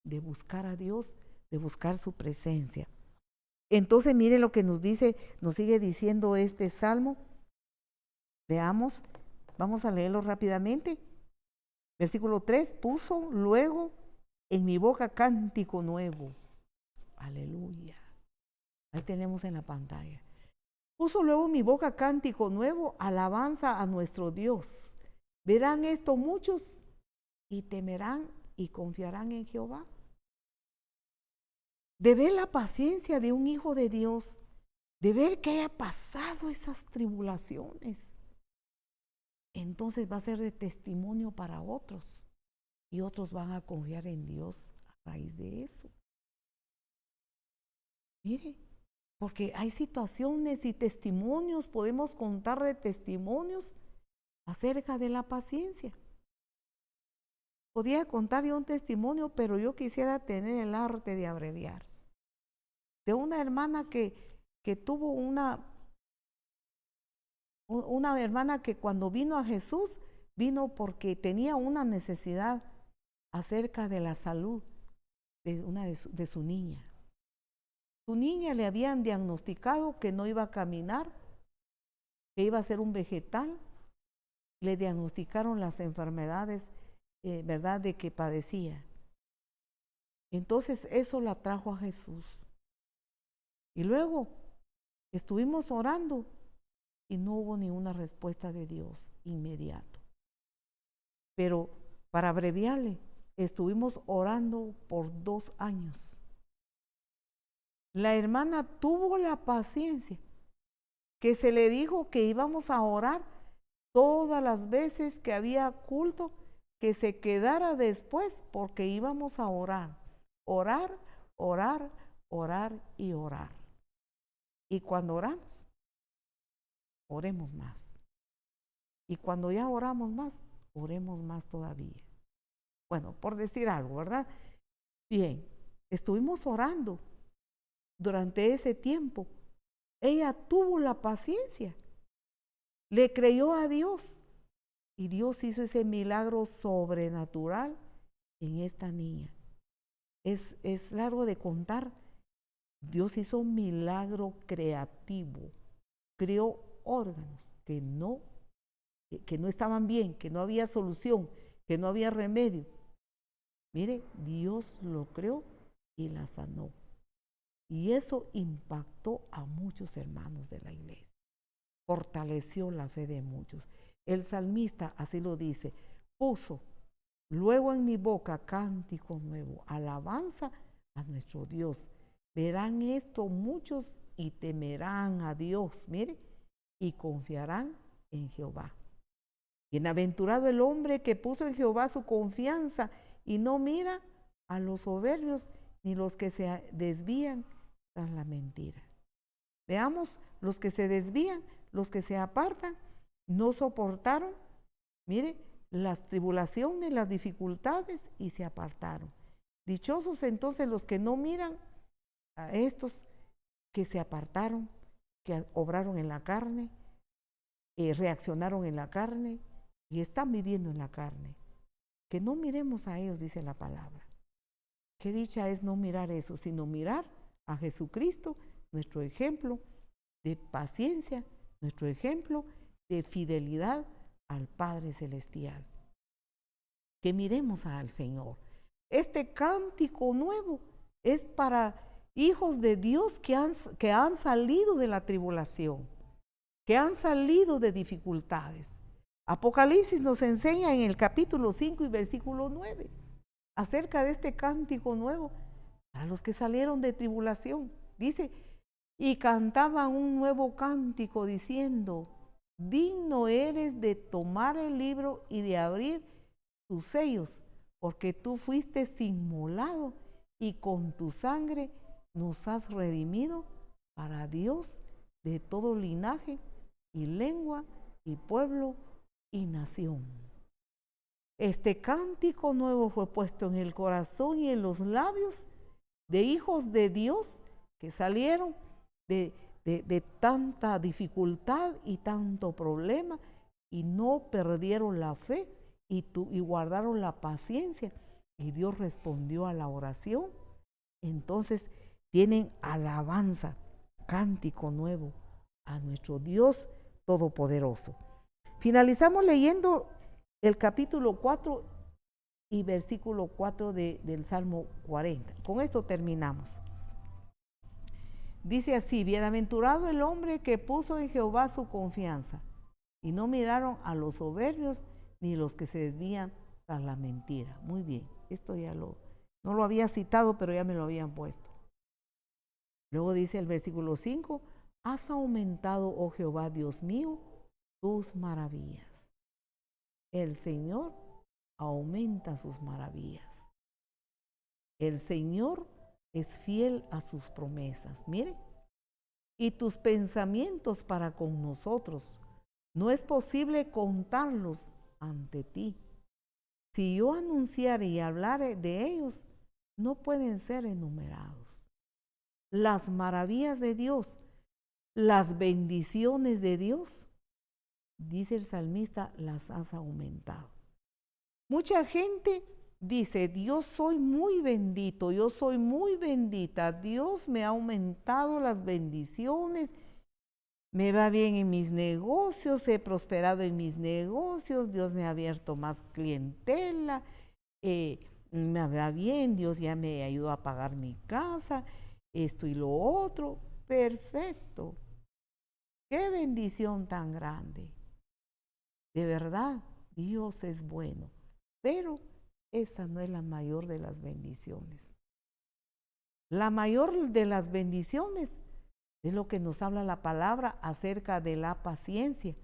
de buscar a Dios, de buscar su presencia. Entonces, mire lo que nos dice, nos sigue diciendo este salmo. Veamos, vamos a leerlo rápidamente. Versículo 3, puso luego en mi boca cántico nuevo. Aleluya. Ahí tenemos en la pantalla. Puso luego en mi boca cántico nuevo, alabanza a nuestro Dios. Verán esto muchos y temerán y confiarán en Jehová. De ver la paciencia de un hijo de Dios, de ver que haya pasado esas tribulaciones, entonces va a ser de testimonio para otros y otros van a confiar en Dios a raíz de eso. Mire, porque hay situaciones y testimonios, podemos contar de testimonios acerca de la paciencia. Podía contar yo un testimonio, pero yo quisiera tener el arte de abreviar. De una hermana que tuvo una hermana que cuando vino a Jesús, vino porque tenía una necesidad acerca de la salud de su niña. Su niña le habían diagnosticado que no iba a caminar, que iba a ser un vegetal. Le diagnosticaron las enfermedades, ¿verdad?, de que padecía. Entonces eso la trajo a Jesús. Y luego estuvimos orando y no hubo ninguna respuesta de Dios inmediato. Pero para abreviarle, estuvimos orando por 2 años. La hermana tuvo la paciencia, que se le dijo que íbamos a orar todas las veces que había culto, que se quedara después porque íbamos a orar, orar, orar, orar y orar. Y cuando oramos, oremos más. Y cuando ya oramos más, oremos más todavía. Bueno, por decir algo, ¿verdad? Bien, estuvimos orando durante ese tiempo, ella tuvo la paciencia, le creyó a Dios y Dios hizo ese milagro sobrenatural en esta niña. Es largo de contar. Dios hizo un milagro creativo, creó órganos que no estaban bien, que no había solución, que no había remedio. Mire, Dios lo creó y la sanó. Y eso impactó a muchos hermanos de la iglesia, fortaleció la fe de muchos. El salmista así lo dice: puso luego en mi boca cántico nuevo, alabanza a nuestro Dios. Verán esto muchos y temerán a Dios, mire, y confiarán en Jehová. Bienaventurado el hombre que puso en Jehová su confianza y no mira a los soberbios ni los que se desvían tras la mentira. Veamos, los que se desvían, los que se apartan, no soportaron, mire, las tribulaciones, las dificultades y se apartaron. Dichosos entonces los que no miran a estos que se apartaron, que obraron en la carne, reaccionaron en la carne y están viviendo en la carne. Que no miremos a ellos, dice la palabra. Qué dicha es no mirar eso, sino mirar a Jesucristo, nuestro ejemplo de paciencia, nuestro ejemplo de fidelidad al Padre Celestial. Que miremos al Señor. Este cántico nuevo es para hijos de Dios que han salido de la tribulación, que han salido de dificultades. Apocalipsis nos enseña en el capítulo 5 y versículo 9 acerca de este cántico nuevo a los que salieron de tribulación. Dice, y cantaban un nuevo cántico diciendo, digno eres de tomar el libro y de abrir tus sellos, porque tú fuiste inmolado y con tu sangre nos has redimido para Dios de todo linaje y lengua y pueblo y nación. Este cántico nuevo fue puesto en el corazón y en los labios de hijos de Dios que salieron de tanta dificultad y tanto problema y no perdieron la fe y guardaron la paciencia y Dios respondió a la oración. Entonces tienen alabanza, cántico nuevo a nuestro Dios Todopoderoso. Finalizamos leyendo el capítulo 4 y versículo 4 del Salmo 40. Con esto terminamos. Dice así, bienaventurado el hombre que puso en Jehová su confianza y no miraron a los soberbios ni los que se desvían tras la mentira. Muy bien, esto ya no lo había citado, pero ya me lo habían puesto. Luego dice el versículo 5, has aumentado, oh Jehová, Dios mío, tus maravillas. El Señor aumenta sus maravillas. El Señor es fiel a sus promesas. Mire, y tus pensamientos para con nosotros, no es posible contarlos ante ti. Si yo anunciare y hablare de ellos, no pueden ser enumerados. Las maravillas de Dios, las bendiciones de Dios, dice el salmista, las has aumentado. Mucha gente dice, yo soy muy bendito, yo soy muy bendita, Dios me ha aumentado las bendiciones, me va bien en mis negocios, he prosperado en mis negocios, Dios me ha abierto más clientela, me va bien, Dios ya me ayudó a pagar mi casa, esto y lo otro. Perfecto. Qué bendición tan grande. De verdad, Dios es bueno, pero esa no es la mayor de las bendiciones. La mayor de las bendiciones es lo que nos habla la palabra acerca de la paciencia,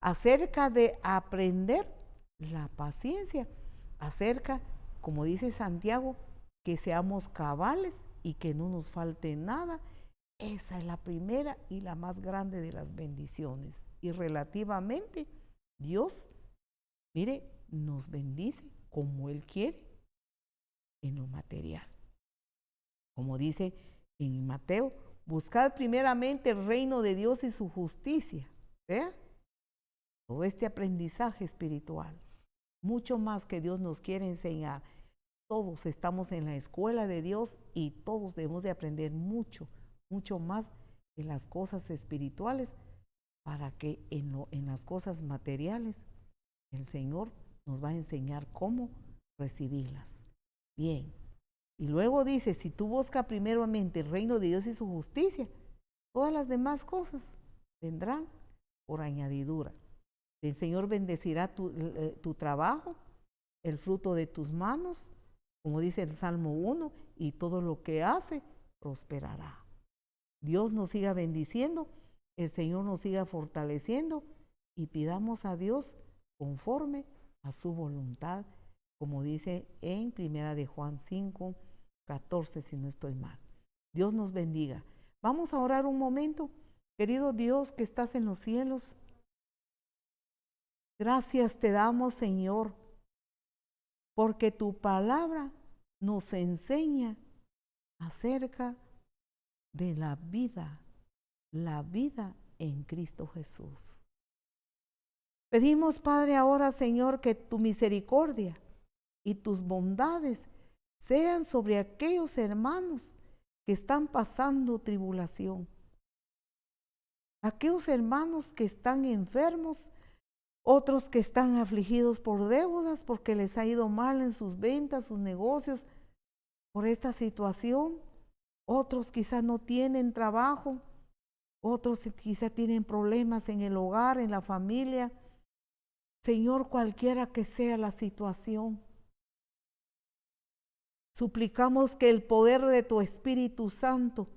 acerca de aprender la paciencia, acerca, como dice Santiago, que seamos cabales y que no nos falte nada. Esa es la primera y la más grande de las bendiciones. Y relativamente, Dios, mire, nos bendice como Él quiere en lo material. Como dice en Mateo, buscad primeramente el reino de Dios y su justicia. ¿Vea? Todo este aprendizaje espiritual, mucho más que Dios nos quiere enseñar. Todos estamos en la escuela de Dios y todos debemos de aprender mucho, mucho más en las cosas espirituales para que en las cosas materiales el Señor nos va a enseñar cómo recibirlas. Bien, y luego dice, si tú buscas primeramente el reino de Dios y su justicia, todas las demás cosas vendrán por añadidura. El Señor bendecirá tu trabajo, el fruto de tus manos, como dice el Salmo 1, y todo lo que hace prosperará. Dios nos siga bendiciendo, el Señor nos siga fortaleciendo y pidamos a Dios conforme a su voluntad, como dice en 1 de Juan 5, 14, si no estoy mal. Dios nos bendiga. Vamos a orar un momento. Querido Dios que estás en los cielos, gracias te damos, Señor, porque tu palabra nos enseña acerca de la vida en Cristo Jesús. Pedimos, Padre, ahora, Señor, que tu misericordia y tus bondades sean sobre aquellos hermanos que están pasando tribulación, aquellos hermanos que están enfermos, otros que están afligidos por deudas porque les ha ido mal en sus ventas, sus negocios, por esta situación. Otros quizás no tienen trabajo, otros quizás tienen problemas en el hogar, en la familia. Señor, cualquiera que sea la situación, suplicamos que el poder de tu Espíritu Santo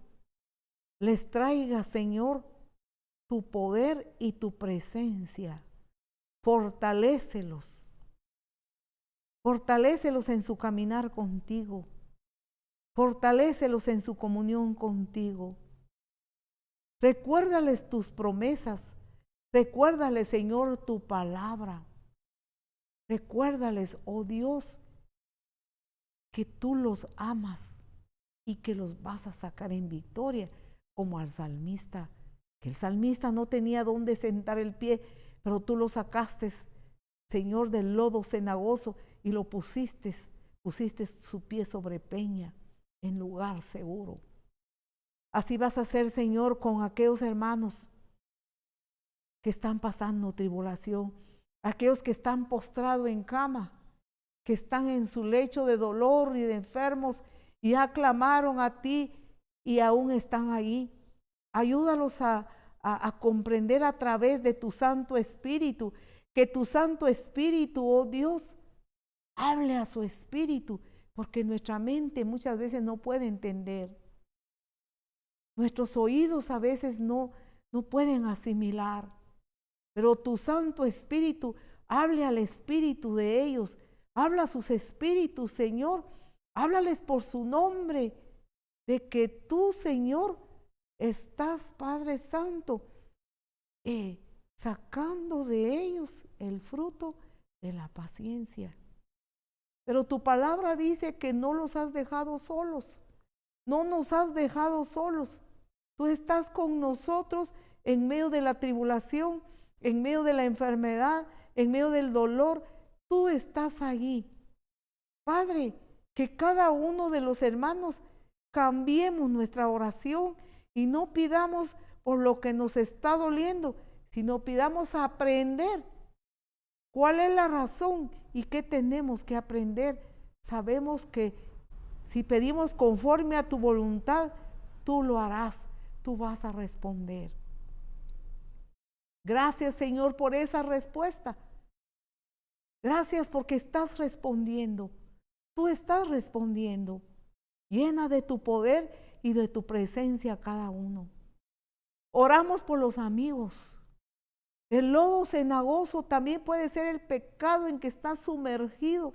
les traiga, Señor, tu poder y tu presencia. Fortalécelos. Fortalécelos en su caminar contigo. Fortalécelos en su comunión contigo. Recuérdales tus promesas. Recuérdales, Señor, tu palabra. Recuérdales, oh Dios, que tú los amas y que los vas a sacar en victoria, como al salmista, que el salmista no tenía dónde sentar el pie, pero tú lo sacaste, Señor, del lodo cenagoso y lo pusiste su pie sobre peña, en lugar seguro. Así vas a hacer, Señor, con aquellos hermanos que están pasando tribulación, aquellos que están postrados en cama, que están en su lecho de dolor y de enfermos y ya clamaron a ti y aún están ahí. Ayúdalos a comprender a través de tu Santo Espíritu, que tu Santo Espíritu, oh Dios, hable a su espíritu, porque nuestra mente muchas veces no puede entender. Nuestros oídos a veces no pueden asimilar, pero tu Santo Espíritu hable al espíritu de ellos, habla a sus espíritus, Señor, háblales por su nombre, de que tú, Señor, estás, Padre Santo, sacando de ellos el fruto de la paciencia. Pero tu palabra dice que no los has dejado solos, no nos has dejado solos. Tú estás con nosotros en medio de la tribulación, en medio de la enfermedad, en medio del dolor. Tú estás allí. Padre, que cada uno de los hermanos cambiemos nuestra oración y no pidamos por lo que nos está doliendo, sino pidamos aprender cuál es la razón y qué tenemos que aprender. Sabemos que si pedimos conforme a tu voluntad, tú lo harás, tú vas a responder. Gracias, Señor, por esa respuesta. Gracias porque estás respondiendo. Tú estás respondiendo. Llena de tu poder y de tu presencia a cada uno. Oramos por los amigos. El lodo cenagoso también puede ser el pecado en que estás sumergido.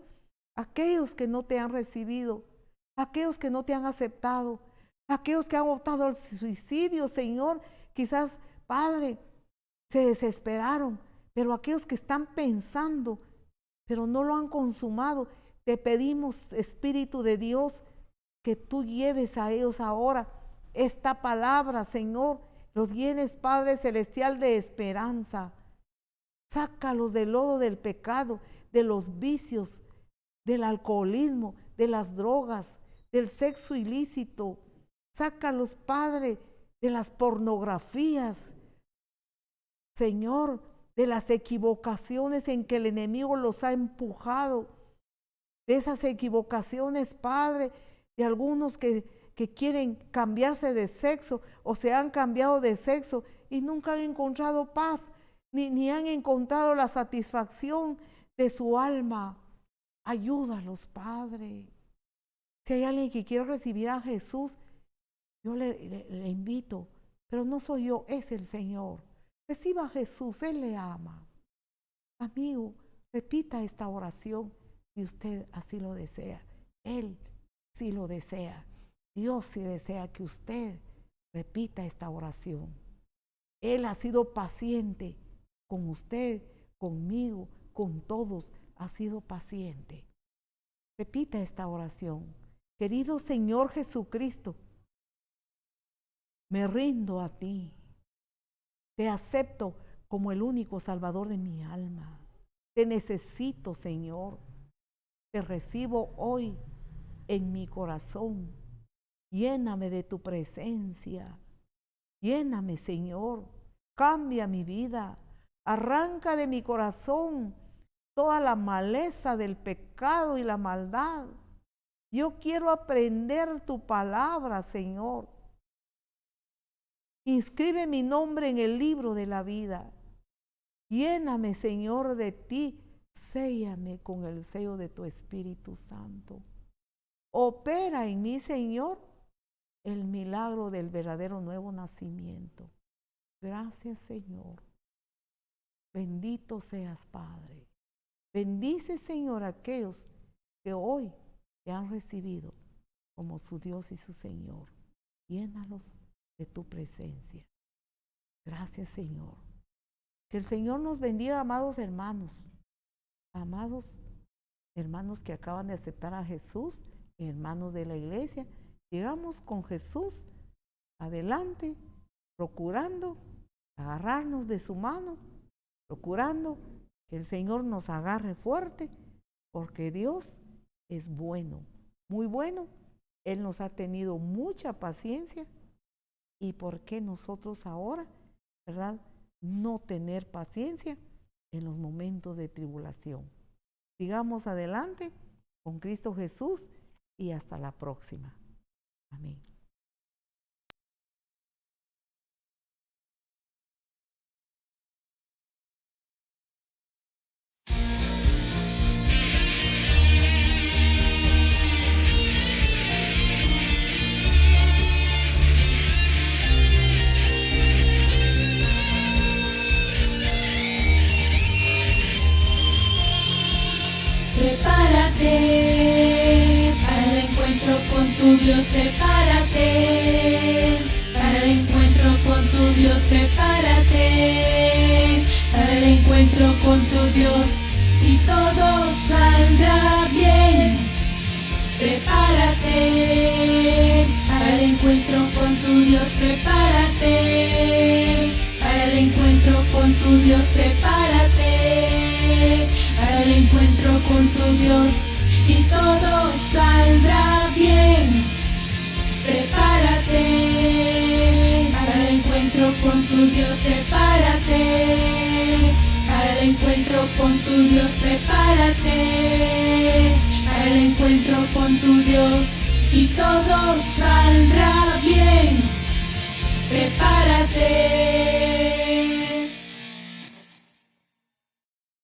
Aquellos que no te han recibido, aquellos que no te han aceptado, aquellos que han optado al suicidio, Señor, quizás, Padre, se desesperaron, pero aquellos que están pensando, pero no lo han consumado, te pedimos, Espíritu de Dios, que tú lleves a ellos ahora esta palabra, Señor, los llenes, Padre Celestial, de esperanza. Sácalos del lodo del pecado, de los vicios, del alcoholismo, de las drogas, del sexo ilícito. Sácalos, Padre, de las pornografías. Señor, de las equivocaciones en que el enemigo los ha empujado. De esas equivocaciones, Padre, de algunos que quieren cambiarse de sexo o se han cambiado de sexo y nunca han encontrado paz, ni han encontrado la satisfacción de su alma. Ayúdalos, Padre. Si hay alguien que quiere recibir a Jesús, yo le invito, pero no soy yo, es el Señor. Reciba a Jesús, Él le ama. Amigo, repita esta oración si usted así lo desea. Él sí lo desea. Dios sí desea que usted repita esta oración. Él ha sido paciente con usted, conmigo, con todos. Ha sido paciente. Repita esta oración. Querido Señor Jesucristo, me rindo a ti. Te acepto como el único Salvador de mi alma. Te necesito, Señor. Te recibo hoy en mi corazón. Lléname de tu presencia. Lléname, Señor. Cambia mi vida. Arranca de mi corazón toda la maleza del pecado y la maldad. Yo quiero aprender tu palabra, Señor. Inscribe mi nombre en el libro de la vida. Lléname, Señor, de ti. Séllame con el sello de tu Espíritu Santo. Opera en mí, Señor, el milagro del verdadero nuevo nacimiento. Gracias, Señor. Bendito seas, Padre. Bendice, Señor, a aquellos que hoy te han recibido como su Dios y su Señor. Llénalos de tu presencia. Gracias, Señor. Que el Señor nos bendiga, amados hermanos. Amados hermanos que acaban de aceptar a Jesús, hermanos de la iglesia. Llegamos con Jesús adelante, procurando agarrarnos de su mano, procurando que el Señor nos agarre fuerte, porque Dios es bueno, muy bueno. Él nos ha tenido mucha paciencia. ¿Y por qué nosotros ahora, verdad, no tener paciencia en los momentos de tribulación? Sigamos adelante con Cristo Jesús y hasta la próxima. Amén. Prepárate para el encuentro con tu Dios, prepárate para el encuentro con tu Dios, prepárate para el encuentro con tu Dios y todo saldrá bien. Prepárate para el encuentro con tu Dios, prepárate para el encuentro con tu Dios, prepárate para el encuentro con tu Dios y todo saldrá bien. Prepárate para el encuentro con tu Dios, prepárate para el encuentro con tu Dios, prepárate para el encuentro con tu Dios y todo saldrá bien. Prepárate.